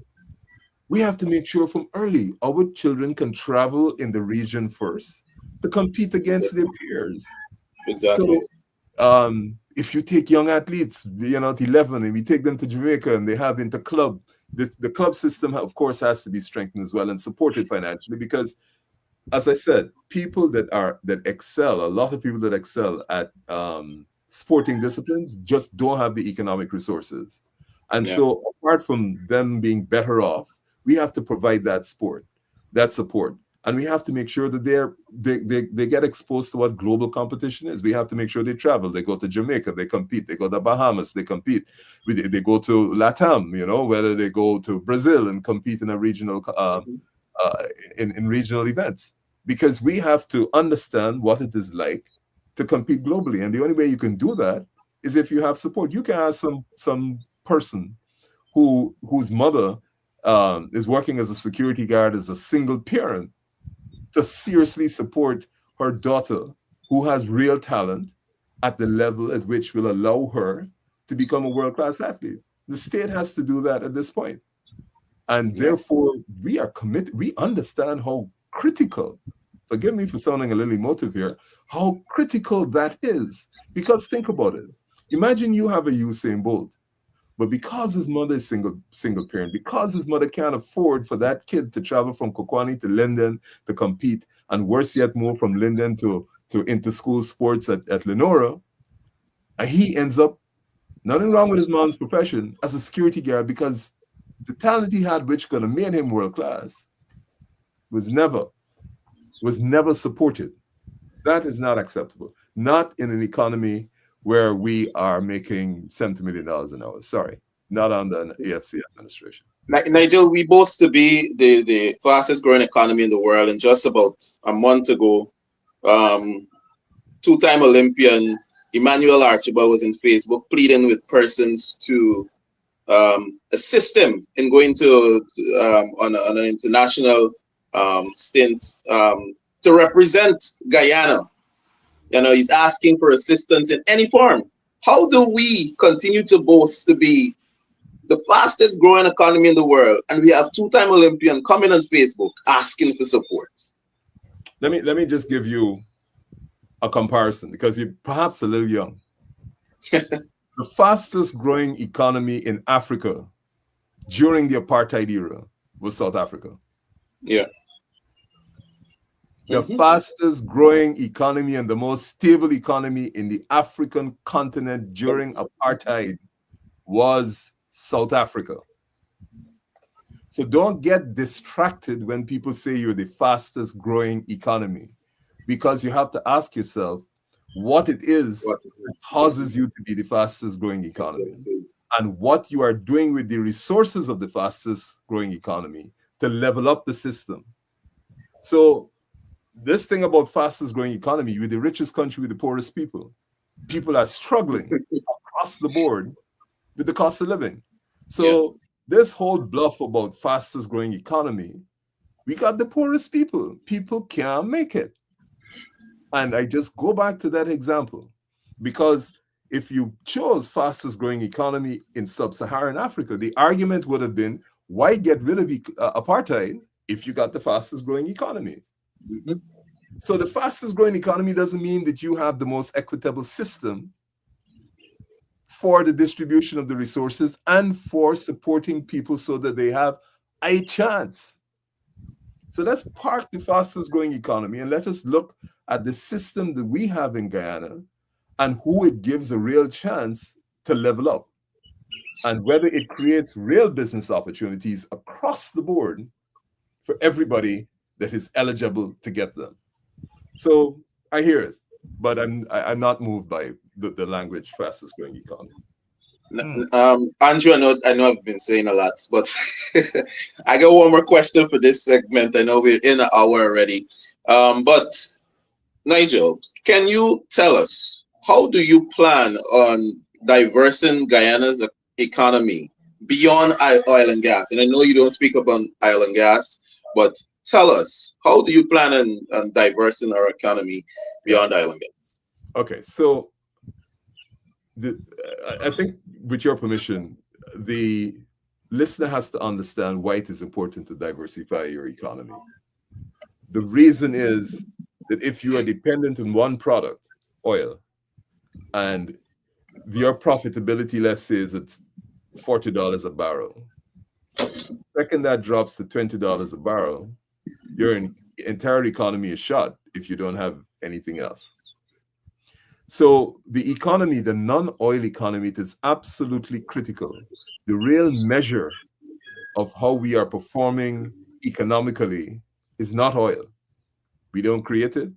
We have to make sure from early our children can travel in the region first to compete against their peers. Exactly. So if you take young athletes, at 11, and we take them to Jamaica and they have inter-club, the club system, of course, has to be strengthened as well and supported financially, because, as I said, people that excel, a lot of people that excel at sporting disciplines just don't have the economic resources. And so apart from them being better off, we have to provide that support. And we have to make sure that they get exposed to what global competition is. We have to make sure they travel. They go to Jamaica, they compete. They go to Bahamas, they compete. They go to LATAM, you know, whether they go to Brazil and compete in a regional in regional events. Because we have to understand what it is like to compete globally. And the only way you can do that is if you have support. You can have some person whose mother is working as a security guard, as a single parent, to seriously support her daughter who has real talent at the level at which will allow her to become a world-class athlete. The state has to do that at this point. And therefore, we are committed. We understand how critical, forgive me for sounding a little emotive here, how critical that is. Because think about it. Imagine you have a Usain Bolt, but because his mother is single parent, because his mother can't afford for that kid to travel from Kokwani to Linden to compete, and worse yet more from Linden to inter-school sports at Lenora, and he ends up, nothing wrong with his mom's profession, as a security guard, because the talent he had, which could have made him world-class, was never supported. That is not acceptable. Not in an economy where we are making $70 million an hour. Sorry, not under an AFC administration. Nigel, we boast to be the fastest growing economy in the world. And just about a month ago, two-time Olympian Emmanuel Archibald was in Facebook pleading with persons to assist him in going to on an international stint to represent Guyana. You know, he's asking for assistance in any form. How do we continue to boast to be the fastest growing economy in the world, and we have two-time Olympian coming on Facebook asking for support? Let me just give you a comparison, because you're perhaps a little young. The fastest growing economy in Africa during the apartheid era was South Africa. Yeah. The fastest growing economy and the most stable economy in the African continent during apartheid was South Africa. So don't get distracted when people say you're the fastest growing economy, because you have to ask yourself what it is that causes you to be the fastest growing economy, and what you are doing with the resources of the fastest growing economy to level up the system. So this thing about fastest growing economy, with the richest country with the poorest people, people are struggling across the board with the cost of living. So this whole bluff about fastest growing economy, we got the poorest people. People can't make it. And I just go back to that example, because if you chose fastest growing economy in sub-Saharan Africa, the argument would have been, why get rid of apartheid if you got the fastest growing economy? So the fastest growing economy doesn't mean that you have the most equitable system for the distribution of the resources and for supporting people so that they have a chance. So let's park the fastest growing economy and let us look at the system that we have in Guyana and who it gives a real chance to level up, and whether it creates real business opportunities across the board for everybody that is eligible to get them. So I hear it, but I'm not moved by the language fastest growing economy. Andrew, I know I've been saying a lot, but I got one more question for this segment. I know we're in an hour already. But Nigel, can you tell us, how do you plan on diversing Guyana's economy beyond oil and gas? And I know you don't speak about oil and gas, but tell us, how do you plan on diversing our economy beyond oil and gas? Okay, so I think, with your permission, the listener has to understand why it is important to diversify your economy. The reason is that if you are dependent on one product, oil, and your profitability, let's say, is at $40 a barrel, second that drops to $20 a barrel, your entire economy is shot if you don't have anything else. So the economy, the non-oil economy, it is absolutely critical. The real measure of how we are performing economically is not oil. We don't create it.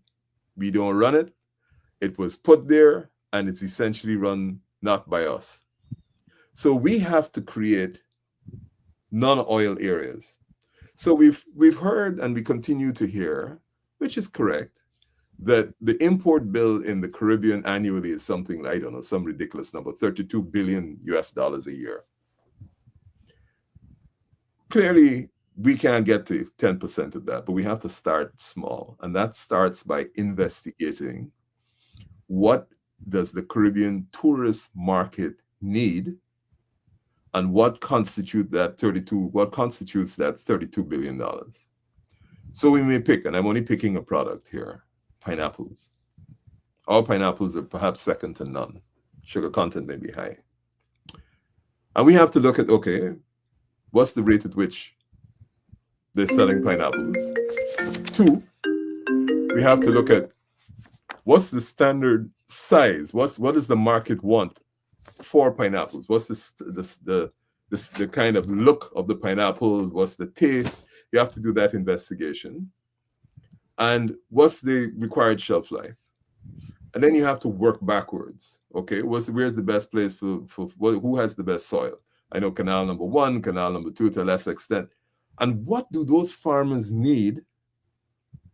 We don't run it. It was put there, and it's essentially run not by us. So we have to create non-oil areas. So we've heard, and we continue to hear, which is correct, that the import bill in the Caribbean annually is something, I don't know, some ridiculous number, $32 billion a year. Clearly, we can't get to 10% of that, but we have to start small. And that starts by investigating what does the Caribbean tourist market need and what constitutes that $32 billion. So we may pick, and I'm only picking a product here, pineapples. All pineapples are perhaps second to none. Sugar content may be high. And we have to look at, okay, what's the rate at which they're selling pineapples? 2, we have to look at what's the standard size? What does the market want for pineapples? What's the kind of look of the pineapple? What's the taste? You have to do that investigation. And what's the required shelf life? And then you have to work backwards. Okay, where's the best place for who has the best soil? I know canal number 1, canal number 2 to a less extent. And what do those farmers need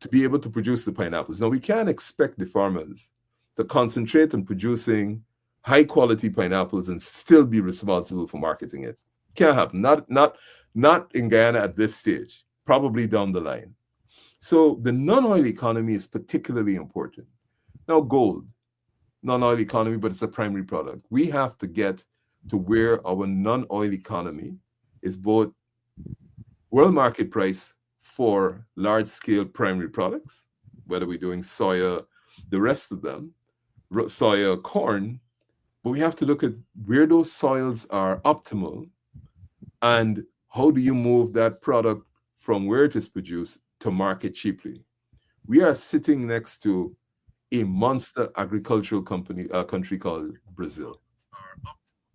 to be able to produce the pineapples? Now, we can't expect the farmers to concentrate on producing high quality pineapples and still be responsible for marketing it. Can't happen. Not in Guyana at this stage, probably down the line. So the non-oil economy is particularly important. Now, gold, non-oil economy, but it's a primary product. We have to get to where our non-oil economy is both world market price for large-scale primary products, whether we're doing soya, the rest of them, soya, corn, but we have to look at where those soils are optimal and how do you move that product from where it is produced to market cheaply. We are sitting next to a monster agricultural country called Brazil.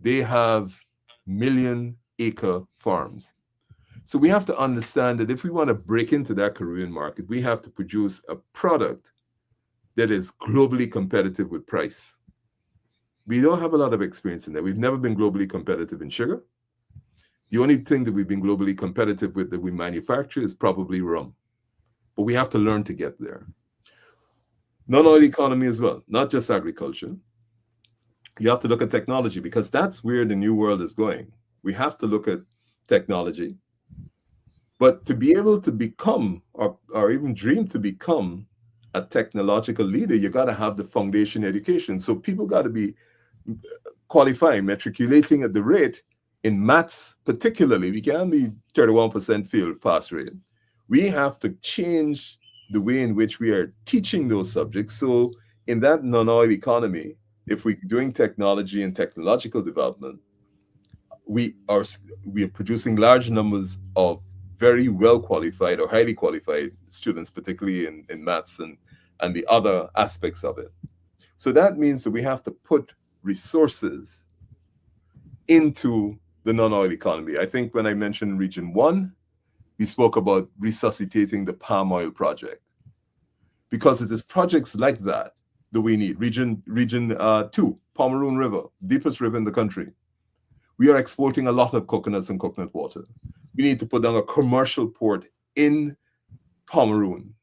They have million-acre farms. So we have to understand that if we want to break into that Caribbean market, we have to produce a product that is globally competitive with price. We don't have a lot of experience in that. We've never been globally competitive in sugar. The only thing that we've been globally competitive with that we manufacture is probably rum. But we have to learn to get there. Non-oil economy as well, not just agriculture. You have to look at technology because that's where the new world is going. We have to look at technology. But to be able to become or even dream to become a technological leader, you got to have the foundation education. So people got to be qualifying, matriculating at the rate in maths, particularly. We can't be 31% field pass rate. We have to change the way in which we are teaching those subjects. So in that non-oil economy, if we're doing technology and technological development, we are producing large numbers of very well qualified or highly qualified students, particularly in maths and the other aspects of it. So that means that we have to put resources into the non-oil economy. I think when I mentioned Region 1, we spoke about resuscitating the palm oil project. Because it is projects like that we need. Region 2, Pomeroon River, deepest river in the country. We are exporting a lot of coconuts and coconut water. We need to put down a commercial port in Pomeroon,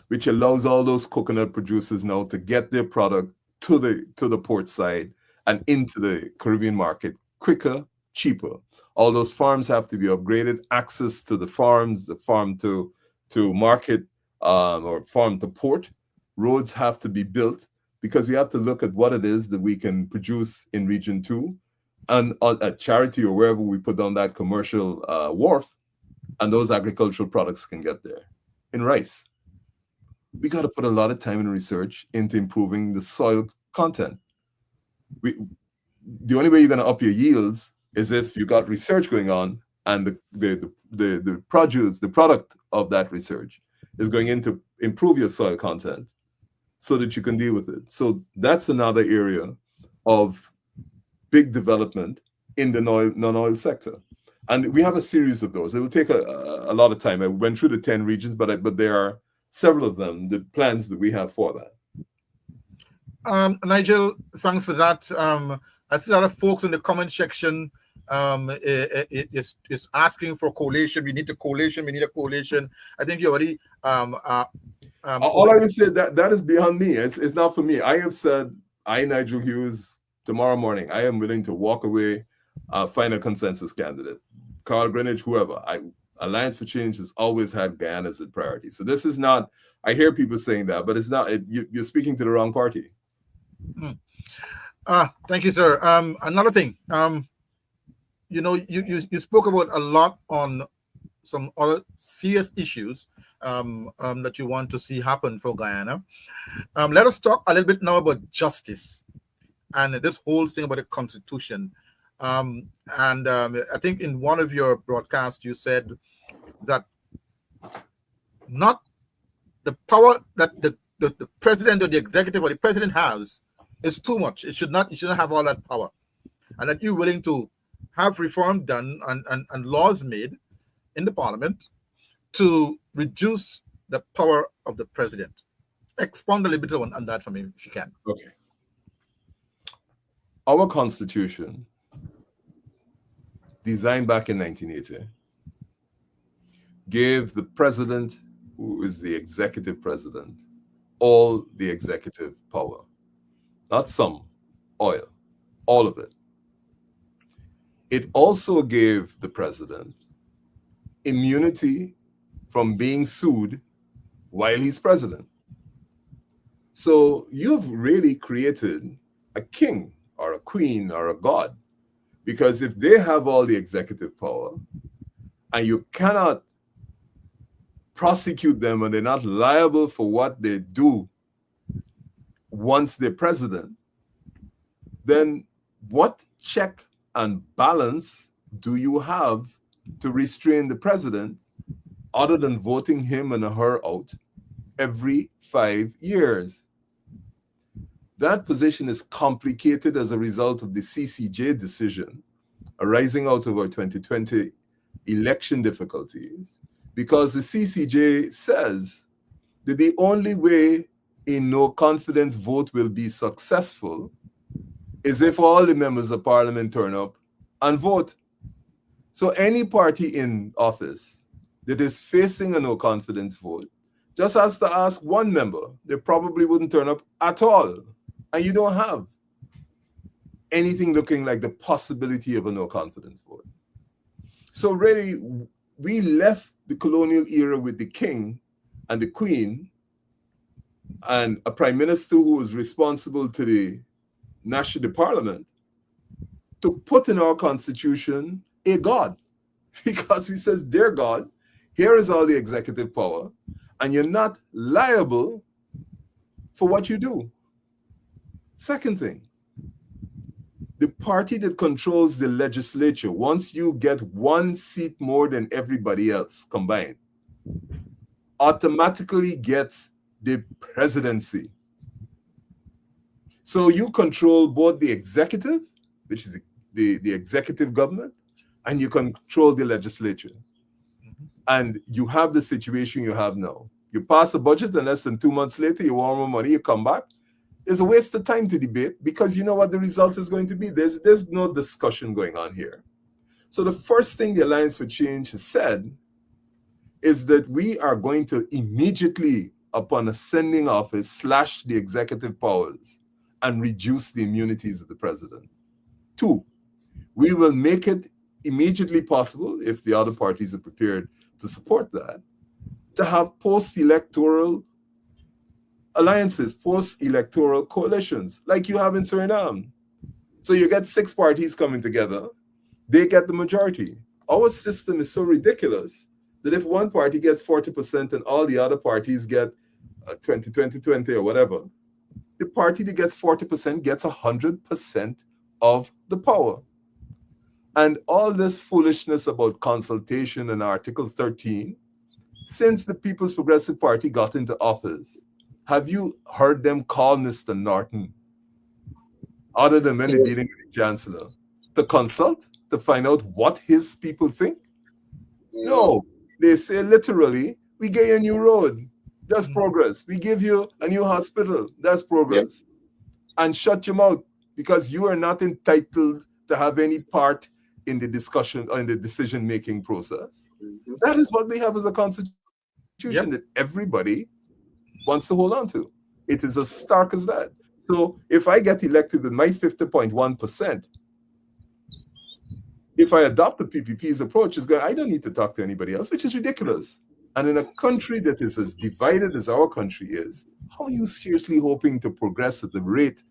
which allows all those coconut producers now to get their product to the port side and into the Caribbean market quicker, cheaper. All those farms have to be upgraded. Access to the farms, the farm to market or farm to port. Roads have to be built because we have to look at what it is that we can produce in Region 2 and at Charity or wherever we put down that commercial wharf, and those agricultural products can get there. In rice, we got to put a lot of time and research into improving the soil content. The only way you're going to up your yields is if you got research going on and the product of that research is going in to improve your soil content so that you can deal with it. So that's another area of big development in the non-oil sector. And we have a series of those. It will take a lot of time. I went through the 10 regions, but there are several of them, the plans that we have for that. Nigel, thanks for that. I see a lot of folks in the comment section is asking for coalition. We need a coalition. We need a coalition. I think you already. All I would say that is beyond me. It's not for me. I have said, Nigel Hughes, tomorrow morning, I am willing to walk away, find a consensus candidate. Carl Greenwich, whoever. Alliance for Change has always had Guyana as a priority. So this is not. I hear people saying that, but it's not. You're speaking to the wrong party. Thank you, sir. Another thing, you spoke about a lot on some other serious issues that you want to see happen for Guyana. Let us talk a little bit now about justice and this whole thing about the Constitution. I think in one of your broadcasts you said that not the power that the president or the executive or the president has is too much. It should not have all that power, and that you're willing to have reform done and laws made in the parliament to reduce the power of the president. Expound a little bit on that for me, if you can. Okay. Our Constitution, designed back in 1980, gave the president, who is the executive president, all the executive power. Not some, all of it. It also gave the president immunity from being sued while he's president. So you've really created a king or a queen or a god, because if they have all the executive power and you cannot prosecute them and they're not liable for what they do once they're president, then what check and balance do you have to restrain the president other than voting him and her out every 5 years? That position is complicated as a result of the CCJ decision arising out of our 2020 election difficulties, because the CCJ says that the only way a no-confidence vote will be successful is if all the members of parliament turn up and vote. So any party in office that is facing a no-confidence vote just has to ask one member. They probably wouldn't turn up at all. And you don't have anything looking like the possibility of a no-confidence vote. So really, we left the colonial era with the king and the queen and a prime minister who was responsible to the national parliament to put in our constitution a god, because he says, dear God, here is all the executive power and you're not liable for what you do. Second thing, the party that controls the legislature, once you get one seat more than everybody else combined, automatically gets the presidency. So you control both the executive, which is the executive government, and you control the legislature. And you have the situation you have now. You pass a budget and less than 2 months later, you want more money, you come back. It's a waste of time to debate, because you know what the result is going to be. There's no discussion going on here. So the first thing the Alliance for Change has said is that we are going to immediately, upon ascending office, slash the executive powers and reduce the immunities of the president. 2, we will make it immediately possible, if the other parties are prepared to support that, to have post-electoral alliances, post-electoral coalitions, like you have in Suriname. So you get 6 parties coming together, they get the majority. Our system is so ridiculous that if one party gets 40% and all the other parties get 20 or whatever, the party that gets 40% gets 100% of the power. And all this foolishness about consultation and Article 13, since the People's Progressive Party got into office, have you heard them call Mr. Norton, other than when they're dealing with the Chancellor, to consult, to find out what his people think? No, they say literally, we get a new road. That's progress. We give you a new hospital. That's progress. And shut your mouth because you are not entitled to have any part in the discussion or in the decision-making process. That is what we have as a constitution that everybody wants to hold on to. It is as stark as that. So if I get elected with my 50.1%, if I adopt the PPP's approach, I don't need to talk to anybody else, which is ridiculous. And in a country that is as divided as our country is, how are you seriously hoping to progress at the rate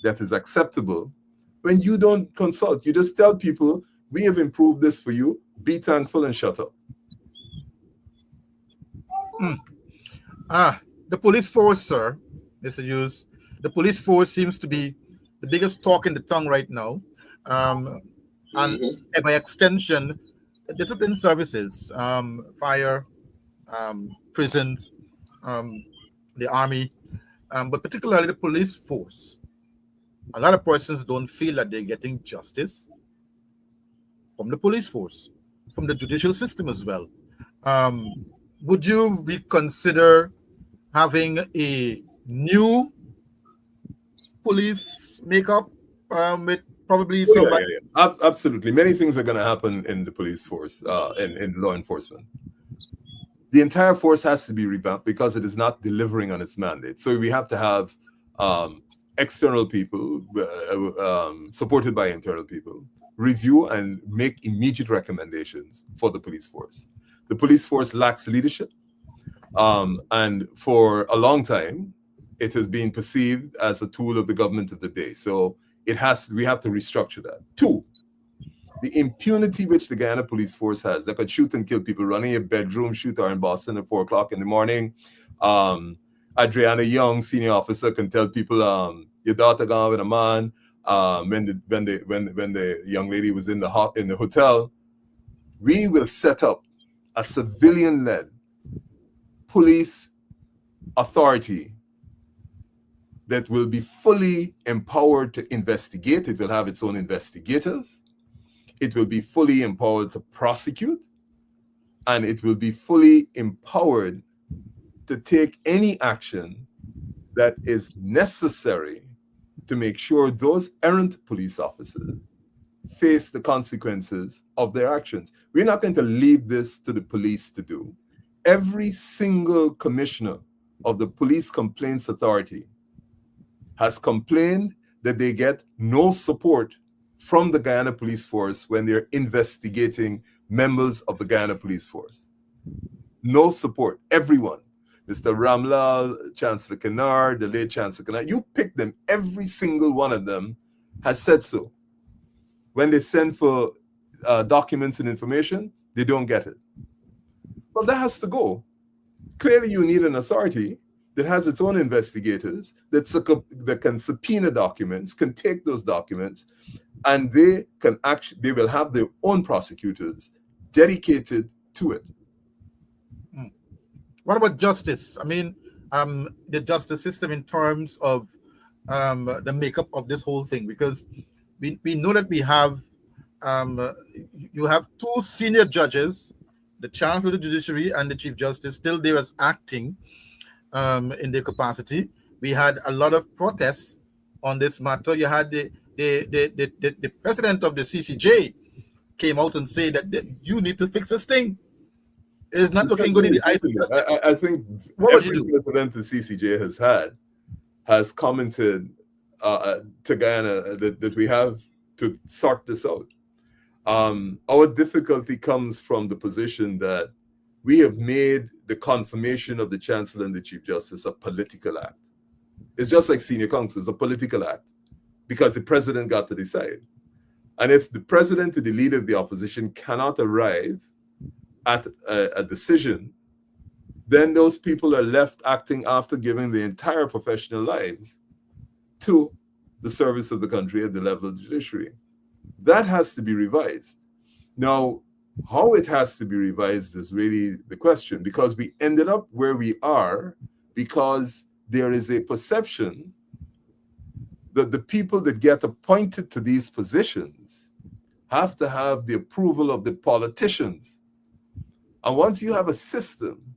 that is acceptable when you don't consult? You just tell people, we have improved this for you, be thankful and shut up. The police force, sir, Mr. Hughes, the police force seems to be the biggest talk in the tongue right now. And by extension, discipline services, fire, prisons, the army, but particularly the police force. A lot of persons don't feel that they're getting justice from the police force, from the judicial system as well. Would you reconsider having a new police makeup with probably somebody? Absolutely. Many things are going to happen in the police force, in law enforcement. The entire force has to be revamped because it is not delivering on its mandate. So we have to have external people supported by internal people review and make immediate recommendations for the police force. The police force lacks leadership. And for a long time, it has been perceived as a tool of the government of the day. So we have to restructure that. 2, the impunity which the Guyana police force has. They could shoot and kill people, running a bedroom shooter in Boston at 4 o'clock in the morning. Adriana Young, senior officer, can tell people, your daughter gone with a man. When the young lady was in the hotel. We will set up a civilian-led police authority that will be fully empowered to investigate. It will have its own investigators. It will be fully empowered to prosecute. And it will be fully empowered to take any action that is necessary to make sure those errant police officers face the consequences of their actions. We're not going to leave this to the police to do. Every single commissioner of the Police Complaints Authority has complained that they get no support from the Guyana Police Force when they're investigating members of the Guyana Police Force. No support. Everyone. Mr. Ramlal, Chancellor Kennard, the late Chancellor Kennard, you pick them, every single one of them has said so. When they send for documents and information, they don't get it. Well, that has to go. Clearly, you need an authority that has its own investigators, that can subpoena documents, can take those documents, and they will have their own prosecutors dedicated to it. What about justice? I mean, the justice system in terms of the makeup of this whole thing, because we know that we have you have 2 senior judges, the Chancellor of the Judiciary and the Chief Justice, still there as acting in their capacity. We had a lot of protests on this matter. You had the president of the CCJ came out and said that you need to fix this thing. It's not looking good in the eyes of justice. I think every president the CCJ has commented to Guyana that we have to sort this out. Our difficulty comes from the position that we have made the confirmation of the Chancellor and the Chief Justice a political act. It's just like senior counsel, it's a political act because the president got to decide. And if the president or the leader of the opposition cannot arrive at a decision, then those people are left acting after giving their entire professional lives to the service of the country at the level of the judiciary. That has to be revised. Now, how it has to be revised is really the question, because we ended up where we are because there is a perception that the people that get appointed to these positions have to have the approval of the politicians. And once you have a system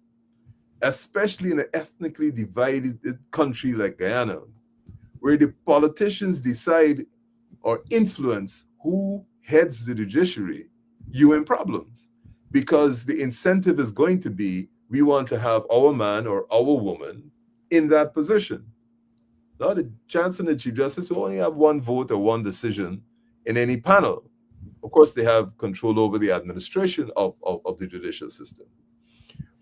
especially in an ethnically divided country like Guyana, where the politicians decide or influence who heads the judiciary, you're in problems. Because the incentive is going to be, we want to have our man or our woman in that position. Now, the chancellor and the chief justice will only have one vote or one decision in any panel. Of course, they have control over the administration of the judicial system.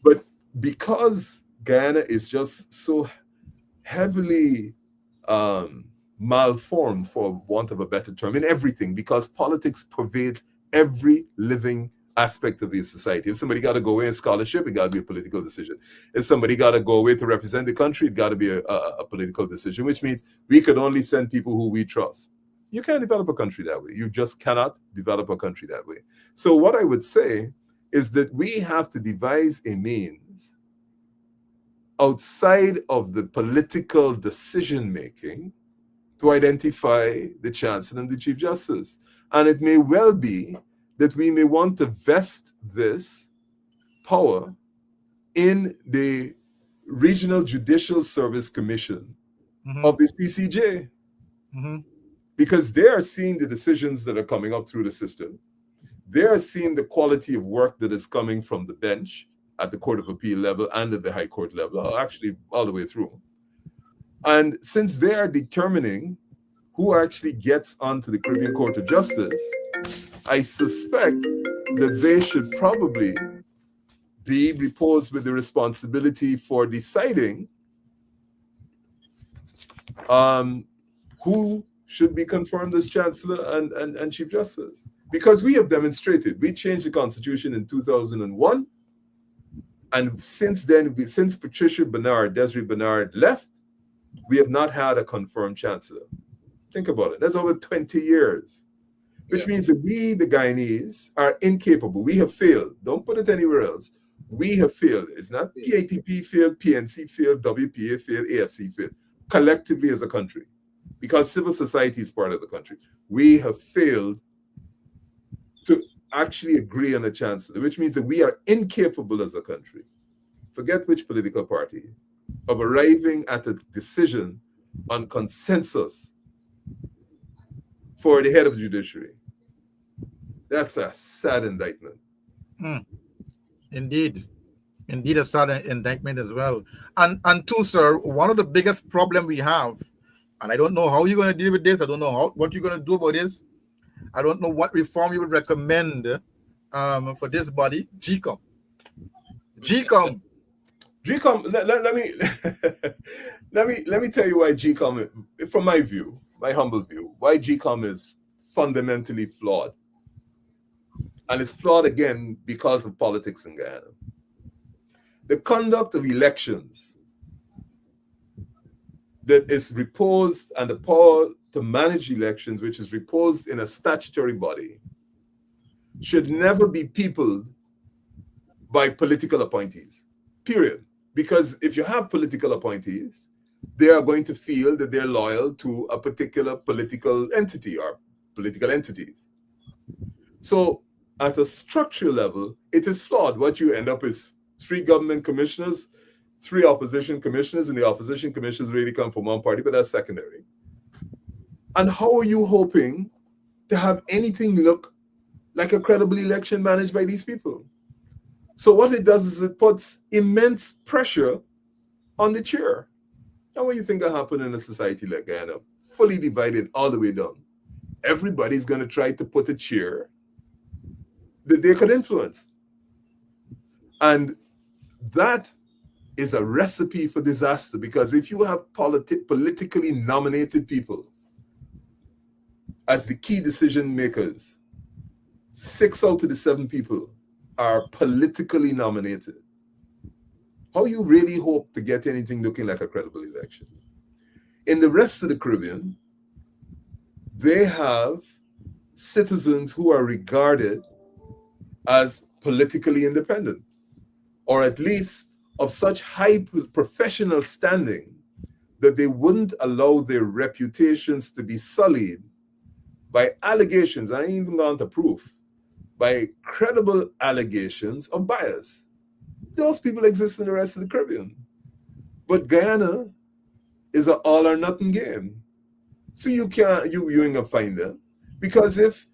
But because Guyana is just so heavily malformed, for want of a better term, in everything, because politics pervades every living aspect of the society. If somebody got to go away in scholarship, it got to be a political decision. If somebody got to go away to represent the country, it got to be a political decision, which means we could only send people who we trust. You can't develop a country that way. You just cannot develop a country that way. So what I would say is that we have to devise a means outside of the political decision-making to identify the chancellor and the chief justice. And it may well be that we may want to vest this power in the Regional Judicial Service Commission of the CCJ. Because they are seeing the decisions that are coming up through the system. They are seeing the quality of work that is coming from the bench at the Court of Appeal level and at the High Court level, actually all the way through. And since they are determining who actually gets onto the Caribbean Court of Justice, I suspect that they should probably be reposed with the responsibility for deciding who should be confirmed as Chancellor and Chief Justice. Because we have demonstrated, we changed the Constitution in 2001, and since then, since Patricia Bernard, Desiree Bernard left, we have not had a confirmed Chancellor. Think about it. That's over 20 years. Which means that we, the Guyanese, are incapable. We have failed. Don't put it anywhere else. We have failed. It's not PAPP failed, PNC failed, WPA failed, AFC failed. Collectively as a country. Because civil society is part of the country. We have failed to actually agree on a chancellor, which means that we are incapable as a country, forget which political party, of arriving at a decision on consensus for the head of the judiciary. That's a sad indictment. Indeed. Indeed, a sad indictment as well. And two, sir, one of the biggest problem we have, and I don't know how you're going to deal with this. I don't know what you're going to do about this. I don't know what reform you would recommend for this body. GCOM. Let me tell you why GCOM, from my view, my humble view, why GCOM is fundamentally flawed. And it's flawed again because of politics in Guyana. The conduct of elections that is reposed, and the power to manage elections, which is reposed in a statutory body, should never be peopled by political appointees, period. Because if you have political appointees, they are going to feel that they're loyal to a particular political entity or political entities. So at a structural level, it is flawed. What you end up is 3 government commissioners, 3 opposition commissioners, and the opposition commissioners really come from one party, but that's secondary. And how are you hoping to have anything look like a credible election managed by these people? So what it does is it puts immense pressure on the chair. And what do you think will happen in a society like Guyana, fully divided all the way down? Everybody's going to try to put a chair that they could influence. And that is a recipe for disaster, because if you have politically nominated people as the key decision makers, 6 out of the 7 people are politically nominated, how you really hope to get anything looking like a credible election? In the rest of the Caribbean, they have citizens who are regarded as politically independent, or at least of such high professional standing that they wouldn't allow their reputations to be sullied by allegations, I ain't even gone to proof, by credible allegations of bias. Those people exist in the rest of the Caribbean. But Guyana is an all or nothing game. So you can't, you ain't gonna find them. Because if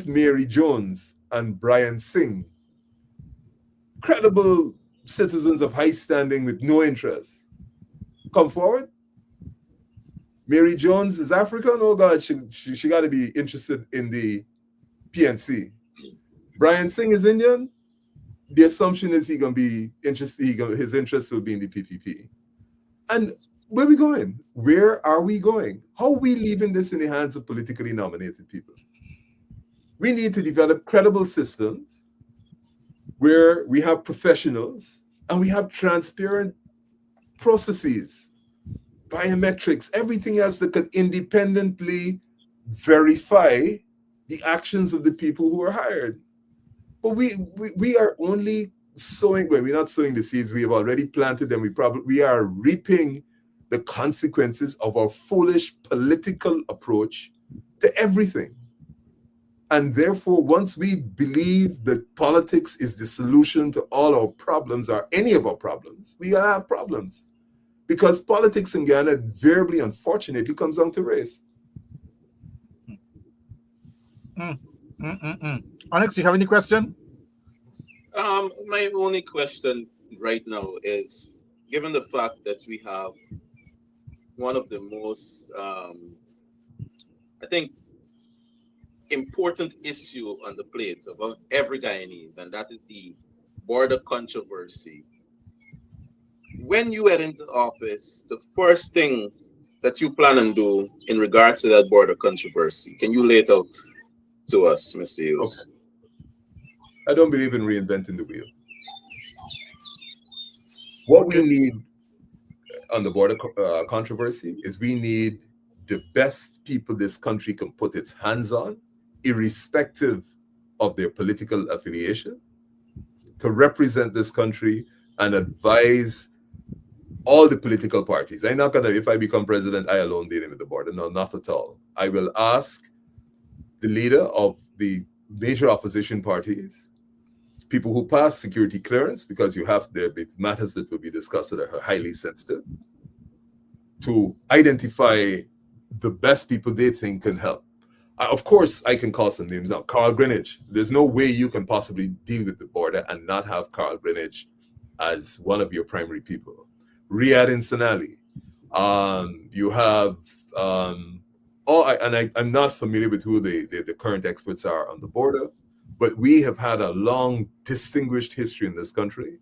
Mary Jones and Brian Singh, credible citizens of high standing with no interest, come forward, Mary Jones is African, oh God, she got to be interested in the PNC. Brian Singh is Indian. The assumption is he gonna be interested. His interest will be in the PPP. And where are we going? Where are we going? How are we leaving this in the hands of politically nominated people? We need to develop credible systems where we have professionals and we have transparent processes, biometrics, everything else that can independently verify the actions of the people who are hired. But we are only sowing, well, we're not sowing the seeds, we have already planted them. We are reaping the consequences of our foolish political approach to everything. And therefore, once we believe that politics is the solution to all our problems or any of our problems, we gonna have problems. Because politics in Ghana invariably, unfortunately, comes down to race. Onyx, you have any question? My only question right now is, given the fact that we have one of the most, I think, important issue on the plate of every Guyanese, and that is the border controversy. When you get into office, the first thing that you plan and do in regards to that border controversy, can you lay it out to us, Mr. Hughes? Okay. I don't believe in reinventing the wheel. What we need on the border controversy is we need the best people this country can put its hands on, irrespective of their political affiliation, to represent this country and advise all the political parties. I'm not gonna, if I become president, I alone dealing with the border. No, not at all. I will ask the leader of the major opposition parties, people who pass security clearance, because you have the matters that will be discussed that are highly sensitive, to identify the best people they think can help. Of course, I can call some names now. Carl Greenwich. There's no way you can possibly deal with the border and not have Carl Greenwich as one of your primary people. Riyad Insanali. You have, I'm not familiar with who the current experts are on the border, but we have had a long, distinguished history in this country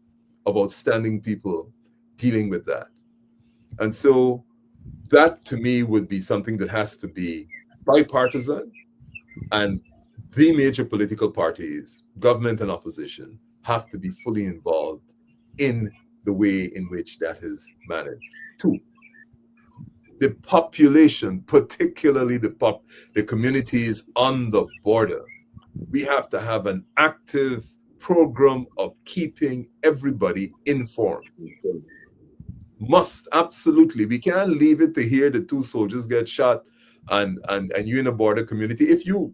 of outstanding people dealing with that. And so that, to me, would be something that has to be bipartisan, and the major political parties, government and opposition, have to be fully involved in the way in which that is managed. Two, the population, particularly the communities on the border, we have to have an active program of keeping everybody informed. Must, absolutely. We can't leave it to hear the two soldiers get shot and you in a border community.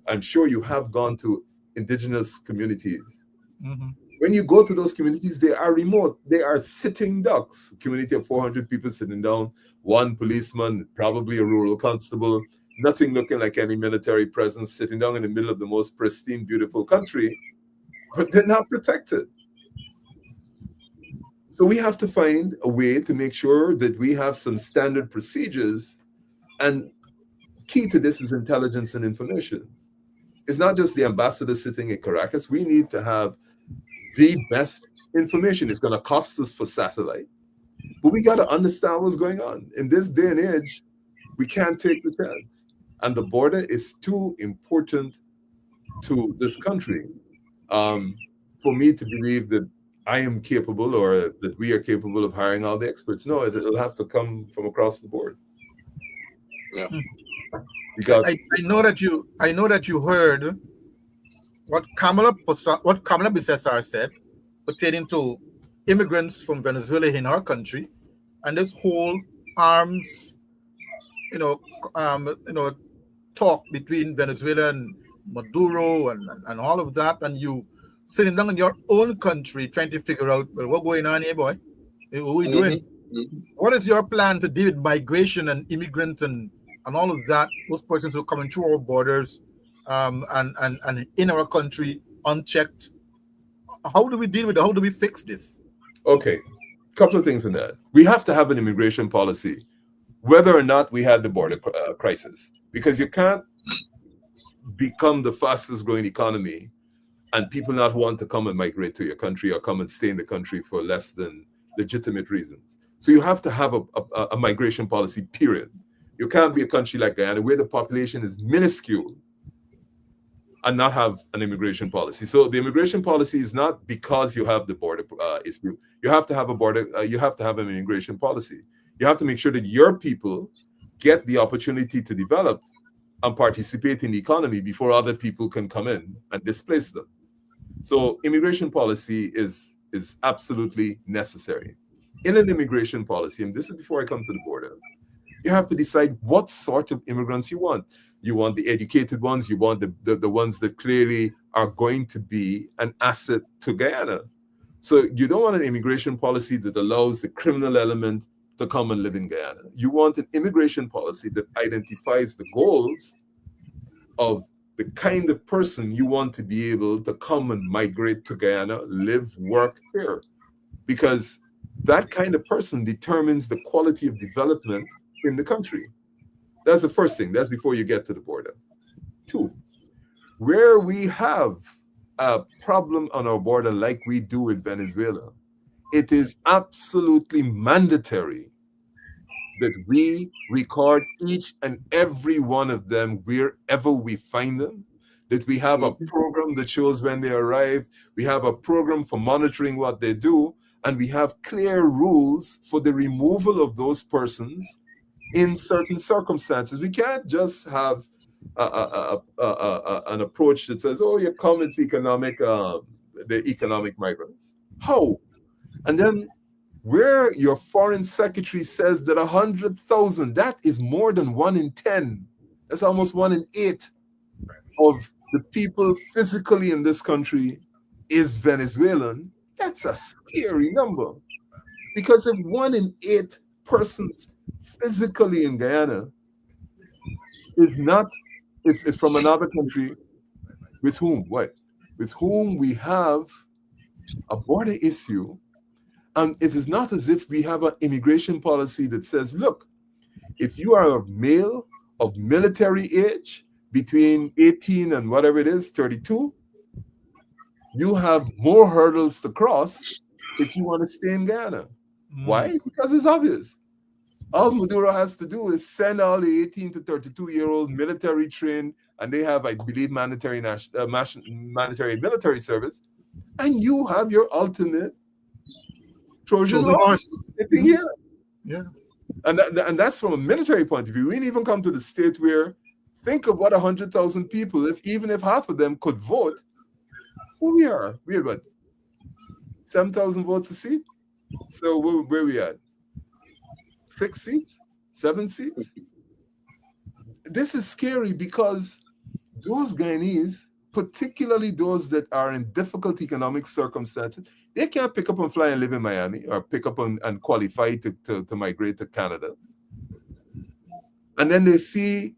I'm sure you have gone to indigenous communities. Mm-hmm. When you go to those communities, they are remote. They are sitting ducks. Community of 400 people sitting down, one policeman, probably a rural constable, nothing looking like any military presence, sitting down in the middle of the most pristine, beautiful country, but they're not protected. So we have to find a way to make sure that we have some standard procedures, and key to this is intelligence and information. It's not just the ambassador sitting in Caracas. We need to have the best information. It's going to cost us for satellite, but we got to understand what's going on. In this day and age, we can't take the chance. And the border is too important to this country for me to believe that I am capable, or that we are capable of hiring all the experts. No, it'll have to come from across the board. Yeah. Because I know that you heard what Kamala Bissessar said pertaining to immigrants from Venezuela in our country, and this whole arms, talk between Venezuela and Maduro and all of that, and you sitting down in your own country trying to figure out, well, what's going on here, boy? What are we doing? What is your plan to deal with migration and immigrants and all of that? Those persons who are coming through our borders and in our country unchecked. How do we deal with it? How do we fix this? Okay, couple of things in that. We have to have an immigration policy, whether or not we had the border crisis, because you can't become the fastest growing economy and people not want to come and migrate to your country or come and stay in the country for less than legitimate reasons. So you have to have a migration policy, period. You can't be a country like Guyana where the population is minuscule and not have an immigration policy. So the immigration policy is not because you have the border issue. You have to have a border. You have to have an immigration policy. You have to make sure that your people get the opportunity to develop and participate in the economy before other people can come in and displace them. So immigration policy is absolutely necessary. In an immigration policy, and this is before I come to the border, you have to decide what sort of immigrants you want. You want the educated ones, you want the ones that clearly are going to be an asset to Guyana. So you don't want an immigration policy that allows the criminal element to come and live in Guyana. You want an immigration policy that identifies the goals of the kind of person you want to be able to come and migrate to Guyana, live, work here. Because that kind of person determines the quality of development in the country. That's the first thing. That's before you get to the border. 2, where we have a problem on our border like we do with Venezuela, it is absolutely mandatory that we record each and every one of them wherever we find them, that we have a program that shows when they arrive, we have a program for monitoring what they do, and we have clear rules for the removal of those persons in certain circumstances. We can't just have an approach that says, oh, you come, it's economic, the economic migrants. How? And then where your foreign secretary says that 100,000, that is more than 1 in 10. That's almost 1 in 8 of the people physically in this country is Venezuelan. That's a scary number. Because if 1 in 8 persons physically in Guyana is from another country with whom we have a border issue, and it is not as if we have an immigration policy that says, look, if you are a male of military age between 18 and whatever it is, 32, you have more hurdles to cross if you want to stay in Guyana. Why? Because it's obvious. All Maduro has to do is send all the 18 to 32-year-old military trained, and they have, I believe, mandatory military service, and you have your ultimate Trojan horse here. Yeah. And that's from a military point of view. We didn't even come to the state where, think of what 100,000 people, even if half of them could vote, who we are. We had what? 7,000 votes a seat? So where we at? 6 seats? 7 seats? This is scary because those Guyanese, particularly those that are in difficult economic circumstances, they can't pick up and fly and live in Miami or pick up and qualify to migrate to Canada. And then they see,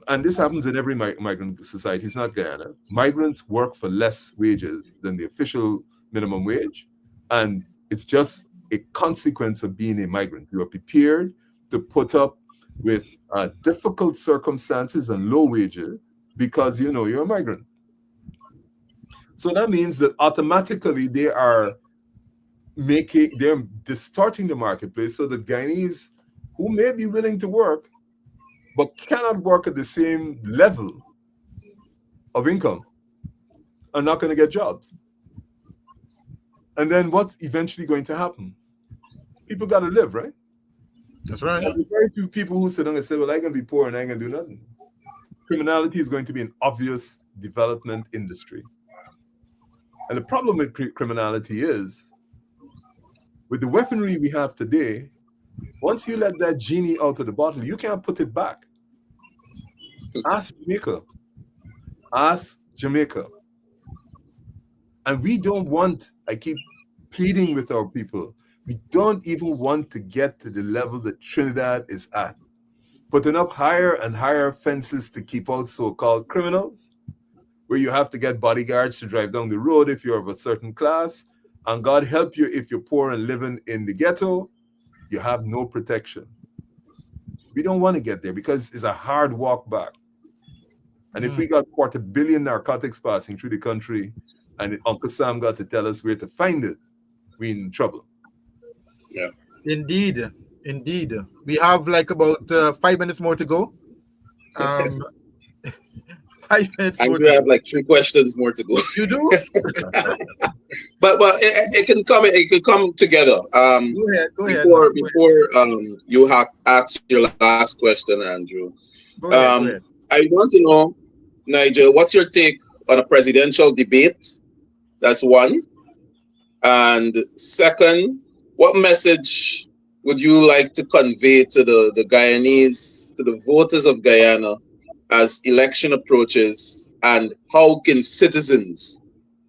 and this happens in every migrant society, it's not Guyana, migrants work for less wages than the official minimum wage. And it's just a consequence of being a migrant. You are prepared to put up with difficult circumstances and low wages because you know you're a migrant. So that means that automatically they're distorting the marketplace so that Guyanese who may be willing to work but cannot work at the same level of income are not going to get jobs. And then what's eventually going to happen? People got to live, right? That's right. There's very few people who sit down and say, well, I'm going to be poor and I ain't going to do nothing. Criminality is going to be an obvious development industry. And the problem with criminality is, with the weaponry we have today, once you let that genie out of the bottle, you can't put it back. Ask Jamaica. And we don't want, I keep pleading with our people, we don't even want to get to the level that Trinidad is at. Putting up higher and higher fences to keep out so-called criminals, where you have to get bodyguards to drive down the road if you're of a certain class. And God help you if you're poor and living in the ghetto, you have no protection. We don't want to get there because it's a hard walk back. And if we got 250 million narcotics passing through the country and Uncle Sam got to tell us where to find it, we're in trouble. Yeah. Indeed. We have like about 5 minutes more to go. 5 minutes I more do to have go. like 3 questions more to go. You do? But it can come together. Go ahead. Before you ask your last question, Andrew. Go ahead. I want to know, Nigel, what's your take on a presidential debate? That's one. And second, what message would you like to convey to the Guyanese, to the voters of Guyana, as election approaches, and how can citizens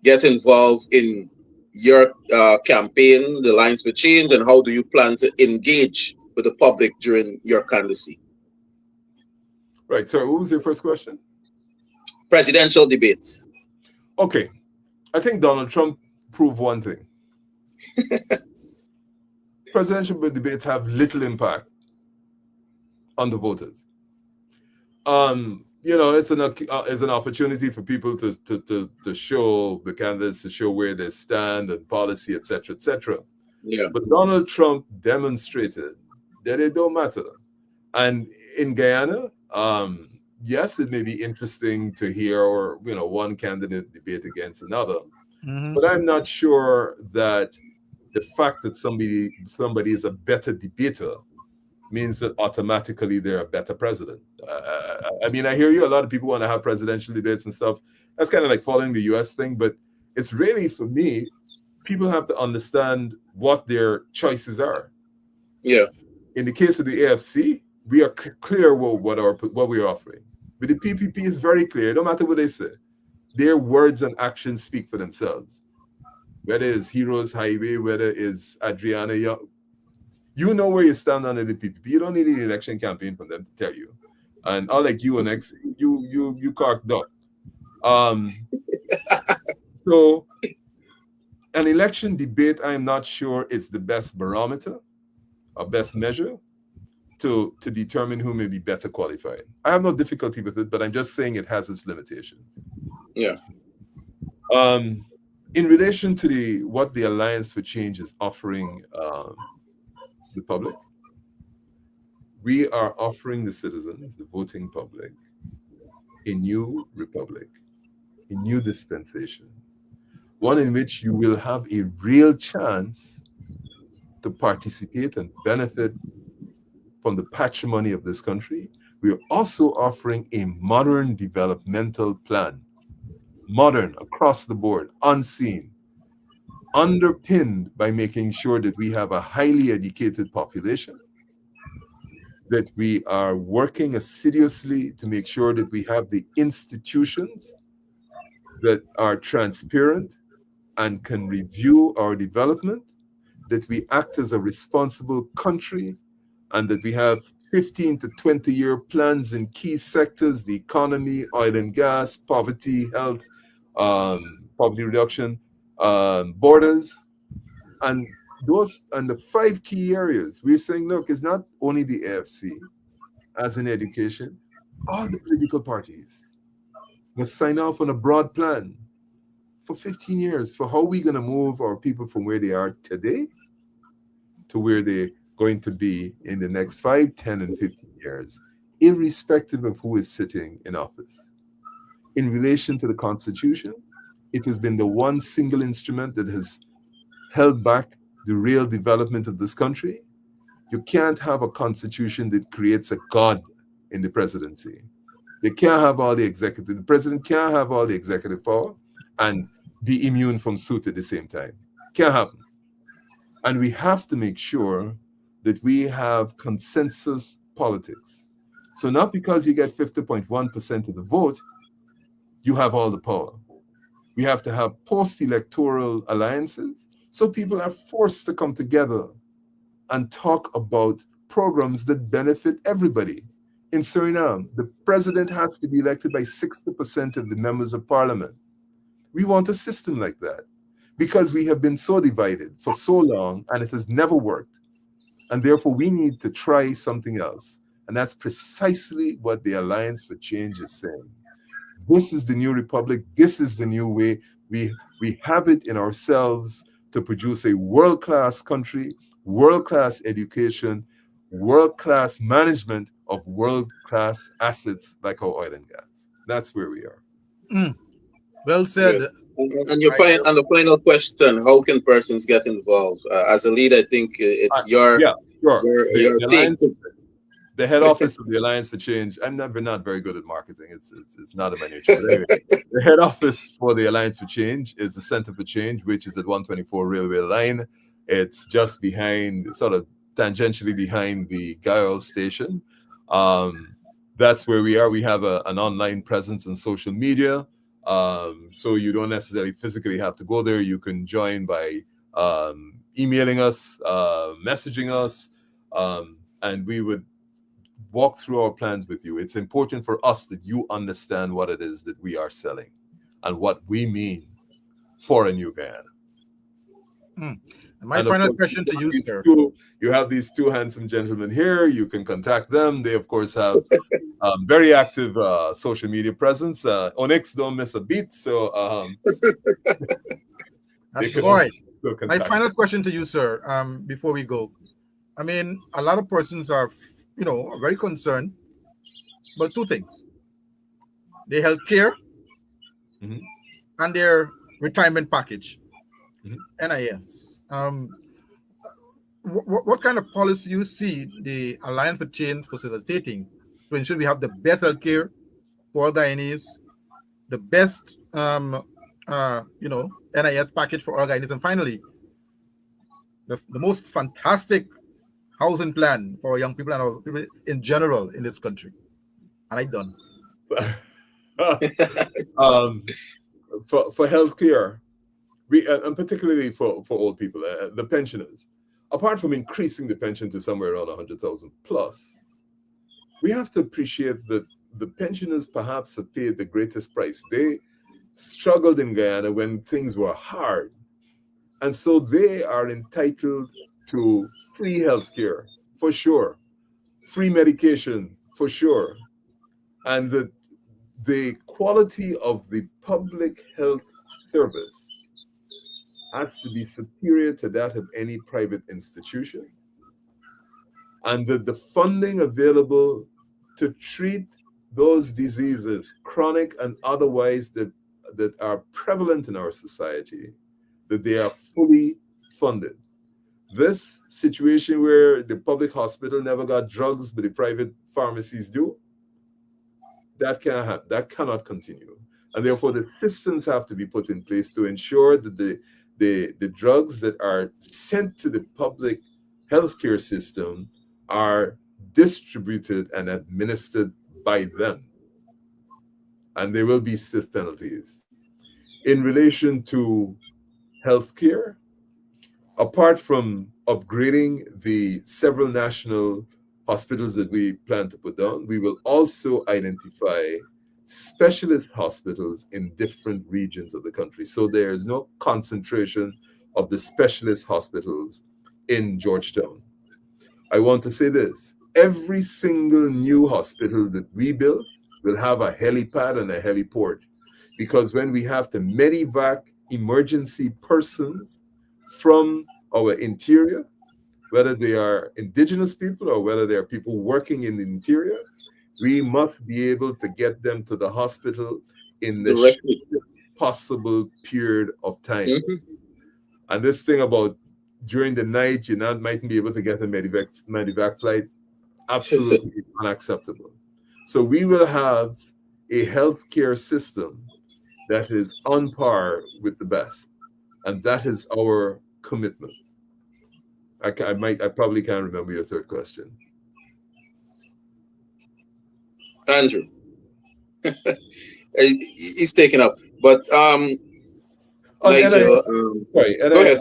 get involved in your campaign, the Lines for Change, and how do you plan to engage with the public during your candidacy? Right. So what was your first question? Presidential debates. Okay. I think Donald Trump proved one thing. Presidential debates have little impact on the voters. It's an opportunity for people to show the candidates, to show where they stand and policy, etc., etc. Yeah. But Donald Trump demonstrated that it don't matter. And in Guyana, yes, it may be interesting to hear one candidate debate against another, but I'm not sure that the fact that somebody is a better debater means that automatically they're a better president. I mean, I hear you. A lot of people want to have presidential debates and stuff. That's kind of like following the US thing, but it's really, for me, people have to understand what their choices are. Yeah. In the case of the AFC, we are clear what we're offering. But the PPP is very clear. No matter what they say, their words and actions speak for themselves. Whether it's Heroes Highway, whether it's Adriana Young, you know where you stand under the PPP. You don't need an election campaign for them to tell you. And unlike you and X, you carked up. So an election debate, I am not sure is the best barometer or best measure to determine who may be better qualified. I have no difficulty with it, but I'm just saying it has its limitations. Yeah. In relation to what the Alliance for Change is offering the public, we are offering the citizens, the voting public, a new republic, a new dispensation, one in which you will have a real chance to participate and benefit from the patrimony of this country. We are also offering a modern developmental plan, modern across the board, unseen, underpinned by making sure that we have a highly educated population, that we are working assiduously to make sure that we have the institutions that are transparent and can review our development, that we act as a responsible country, and that we have 15 to 20-year plans in key sectors, the economy, oil and gas, poverty, health, poverty reduction, borders, and the 5 key areas. We're saying, look, it's not only the AFC as in education, all the political parties must sign off on a broad plan for 15 years for how we're going to move our people from where they are today to where they're going to be in the next 5, 10, and 15 years, irrespective of who is sitting in office. In relation to the Constitution, it has been the one single instrument that has held back the real development of this country. You can't have a constitution that creates a god in the presidency. You can't have all the executive. The president can't have all the executive power and be immune from suit at the same time. Can't happen. And we have to make sure that we have consensus politics. So not because you get 50.1% of the vote, you have all the power. We have to have post-electoral alliances. So people are forced to come together and talk about programs that benefit everybody. In Suriname, the president has to be elected by 60% of the members of parliament. We want a system like that because we have been so divided for so long and it has never worked. And therefore, we need to try something else. And that's precisely what the Alliance for Change is saying. This is the new republic. This is the new way. We have it in ourselves to produce a world-class country, world-class education, world-class management of world-class assets like our oil and gas. That's where we are. Well said. Good. And the final question: how can persons get involved? As a leader, I think it's your The team. The head office of the Alliance for Change. I'm not very good at marketing. It's not in my nature. But anyway, the head office for the Alliance for Change is the Center for Change, which is at 124 Railway Line. It's just behind, sort of tangentially behind the Gaol station. That's where we are. We have an online presence on social media. So you don't necessarily physically have to go there. You can join by emailing us, messaging us, and we would walk through our plans with you. It's important for us that you understand what it is that we are selling and what we mean for a new Guyana. My final question to you, sir. You have these two handsome gentlemen here. You can contact them. They, of course, have very active social media presence. Onyx don't miss a beat. So that's right. My final question to you, sir, before we go. I mean, a lot of persons are, very concerned about two things: their health care and their retirement package, NIS. What kind of policy you see the Alliance for Change facilitating to ensure we have the best health care for all Guyanese, the best, NIS package for all Guyanese, and finally, the most fantastic housing plan for young people and our people in general in this country? And I'm done. For healthcare, and particularly for old people, the pensioners, apart from increasing the pension to somewhere around 100,000 plus, we have to appreciate that the pensioners perhaps have paid the greatest price. They struggled in Guyana when things were hard, and so they are entitled to free healthcare for sure, free medication for sure, and the quality of the public health service has to be superior to that of any private institution, and that the funding available to treat those diseases, chronic and otherwise, that are prevalent in our society, that they are fully funded. This situation where the public hospital never got drugs, but the private pharmacies do, that cannot happen. That cannot continue. And therefore, the systems have to be put in place to ensure that the drugs that are sent to the public healthcare system are distributed and administered by them. And there will be stiff penalties. In relation to healthcare, apart from upgrading the several national hospitals that we plan to put down, we will also identify specialist hospitals in different regions of the country. So there is no concentration of the specialist hospitals in Georgetown. I want to say this: every single new hospital that we build will have a helipad and a heliport, because when we have to medevac emergency persons from our interior, whether they are indigenous people or whether they are people working in the interior, we must be able to get them to the hospital in the shortest possible period of time. And this thing about during the night, you mightn't be able to get a medevac flight, absolutely unacceptable. So we will have a healthcare system that is on par with the best. And that is our commitment. I probably can't remember your third question. Andrew. He's taken up. But Nigel, sorry, go ahead.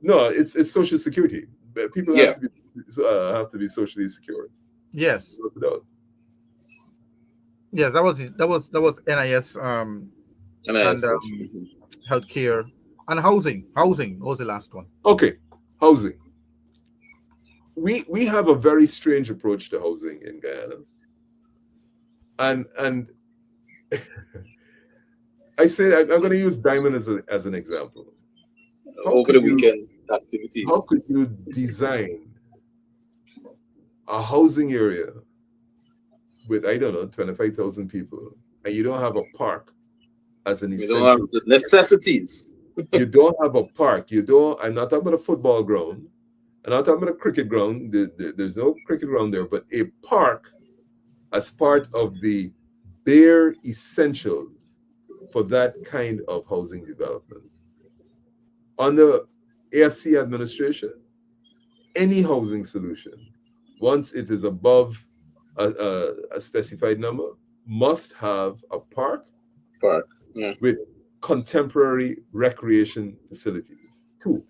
No, it's social security. People Yeah. have to be socially secure. Yes. Without. Yes, that was NIS and healthcare and housing. Housing was the last one. Okay, housing. We have a very strange approach to housing in Guyana, and I say I'm going to use Diamond as an example. Over the weekend activities. How could you design a housing area with, I don't know, 25,000 people, and you don't have a park as an essential? You don't have the necessities. You don't have a park. I'm not talking about a football ground. I'm not talking about a cricket ground. There's no cricket ground there, but a park as part of the bare essentials for that kind of housing development. Under AFC administration, any housing solution, once it is above a specified number, must have a park with contemporary recreation facilities. 2.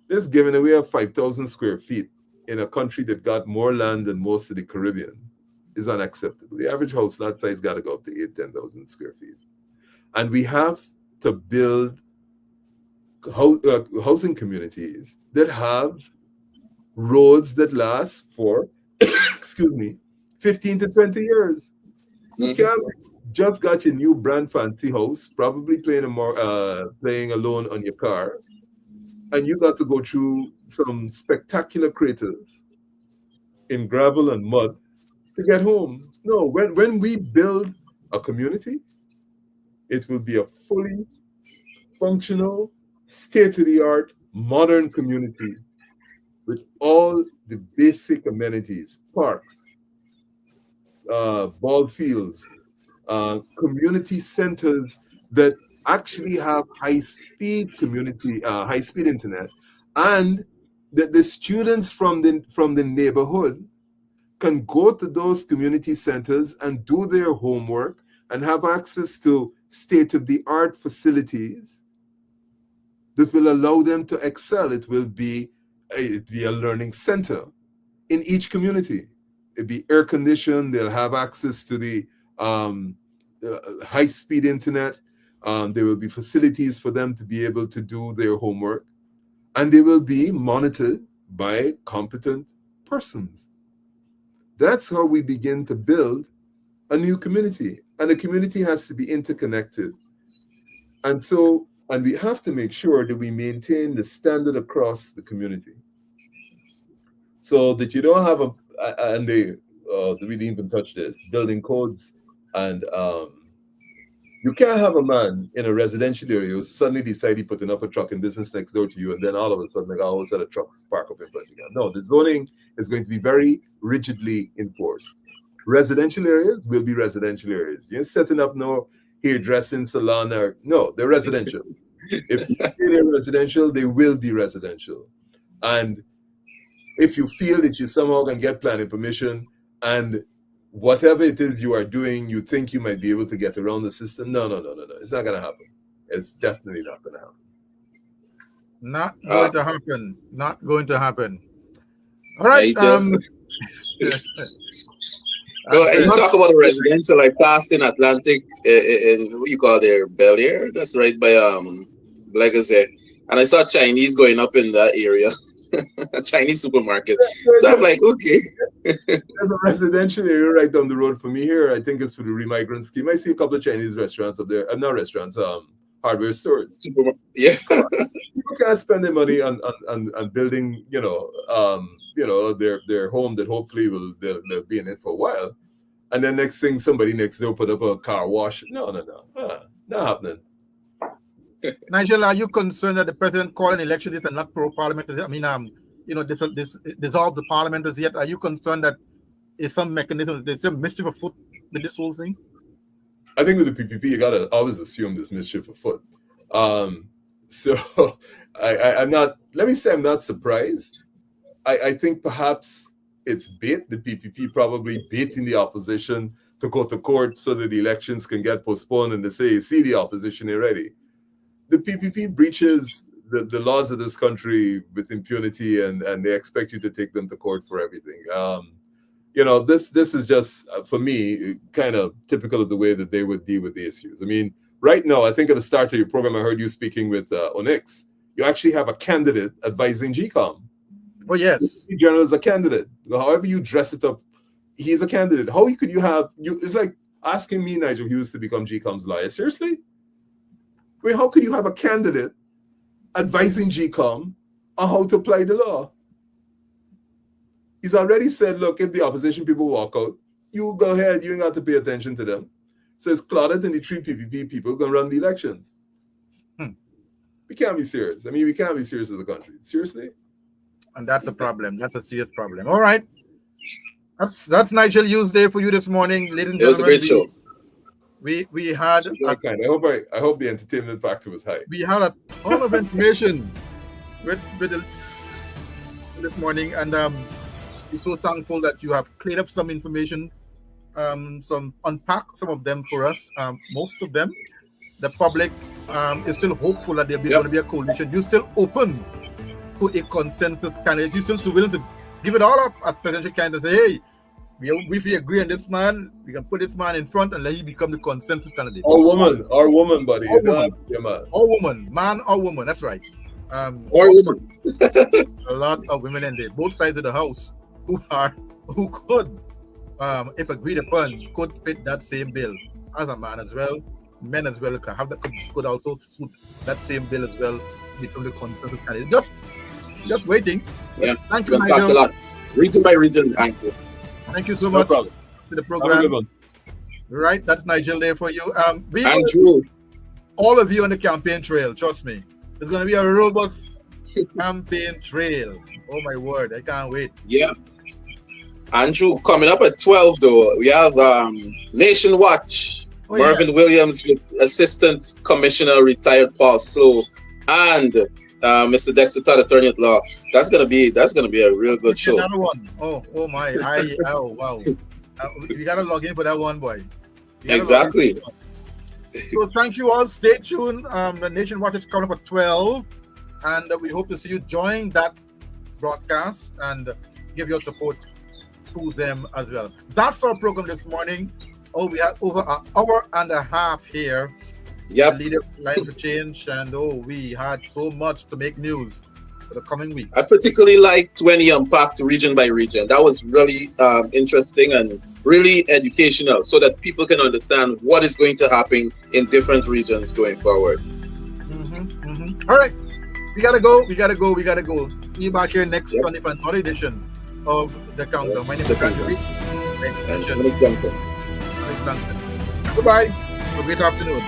This giving away of 5,000 square feet in a country that got more land than most of the Caribbean is unacceptable. The average house that size got to go up to 8,000-10,000 square feet. And we have to build housing communities that have roads that last for, 15 to 20 years. You can't just got your new brand fancy house, probably playing a loan on your car, and you got to go through some spectacular craters in gravel and mud to get home. No, when we build a community, it will be a fully functional, state-of-the-art, modern community with all the basic amenities, parks, ball fields, community centers that actually have high-speed internet, and that the students from the neighborhood can go to those community centers and do their homework and have access to state-of-the-art facilities that will allow them to excel. It will be a learning center in each community. It'll be air conditioned. They'll have access to the high-speed internet. There will be facilities for them to be able to do their homework, and they will be monitored by competent persons. That's how we begin to build a new community, and the community has to be interconnected. And we have to make sure that we maintain the standard across the community, so that you don't have we didn't even touch this, building codes, and you can't have a man in a residential area who suddenly decide he putting up a truck in business next door to you, and then all of a sudden they got a whole set of trucks park up in front of you. No, the zoning is going to be very rigidly enforced. Residential areas will be residential areas. You're setting up no hairdressing salon no, they're residential. If you say they're residential, they will be residential. And if you feel that you somehow can get planning permission and whatever it is you are doing, you think you might be able to get around the system, no. It's not going to happen. It's definitely not going to happen. Not going to happen. Not going to happen. All right. You talk about a residential, like past in Atlantic, in what you call there, Bel Air. That's right by Legacy. And I saw Chinese going up in that area. A Chinese supermarket. So I'm like, okay. There's a residential area right down the road from me here. I think it's for the remigrant scheme. I see a couple of Chinese restaurants up there. Not restaurants, hardware stores. Yeah. People can't spend their money on building, their home that hopefully they'll be in it for a while. And then next thing, somebody next door put up a car wash. No. Not happening. Nigel, are you concerned that the president calling elections and not pro-parliament? I mean, this dissolve the parliament as yet. Are you concerned that is some mechanism, there's some mischief afoot with this whole thing? I think with the PPP, you gotta always assume there's mischief afoot. So I'm not. Let me say I'm not surprised. I think perhaps it's bait. The PPP probably baiting the opposition to go to court so that the elections can get postponed, and they say, "See, the opposition is ready." the PPP breaches the laws of this country with impunity, and they expect you to take them to court for everything. This is just, for me, kind of typical of the way that they would deal with the issues. I mean, right now, I think at the start of your program, I heard you speaking with Onyx. You actually have a candidate advising GCOM. Oh, yes. The general is a candidate. However you dress it up, he's a candidate. How could you have, it's like asking me, Nigel Hughes, to become GCOM's lawyer. Seriously? I mean, how could you have a candidate advising GCOM on how to apply the law? He's already said, look, if the opposition people walk out, you go ahead, you ain't got to pay attention to them. Says Claudette and the 3 PPP people going to run the elections. We can't be serious. I mean, we can't be serious as a country. Seriously? And that's a problem. That's a serious problem. All right. That's Nigel Hughes Day for you this morning, ladies and gentlemen. It was a great show. We had I hope the entertainment factor was high. We had a ton of information with this morning, and we're so thankful that you have cleared up some information, unpack some of them for us. Most of them, the public is still hopeful that there's going to be a coalition. You're still open to a consensus candidate. You're still willing to give it all up as presidential candidate. Say, hey, we agree on this man. We can put this man in front and let him become the consensus candidate. Or woman, buddy. Or woman, man or woman. That's right. Or woman. A lot of women in there, both sides of the house, who could, if agreed upon, could fit that same bill as a man as well. Men as well could also suit that same bill as well, become the consensus candidate. Just waiting. Yeah. Thank you, Nigel. A lot. Region by region, thank you. Thank you so much for the program. Right, that's Nigel there for you. Andrew. All of you on the campaign trail, trust me. It's going to be a robust campaign trail. Oh my word, I can't wait. Yeah. Andrew, coming up at 12 though, we have Nation Watch. Marvin Williams with Assistant Commissioner retired Paul Slow, and Mr. Dexter Todd, attorney at law. That's gonna be a real good show. Another one. Oh my! Wow! You gotta log in for that one, boy. Exactly. So thank you all. Stay tuned. The Nation Watch is coming up at 12, and we hope to see you join that broadcast and give your support to them as well. That's our program this morning. Oh, we have over an hour and a half here. Yep. Leader Line for Change, and we had so much to make news for the coming weeks. I particularly liked when he unpacked region by region. That was really interesting and really educational, so that people can understand what is going to happen in different regions going forward. All right, we gotta go. See you back here next Sunday for another edition of the Countdown. My name is Andrew. Goodbye. Have a great afternoon.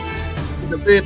It's a bit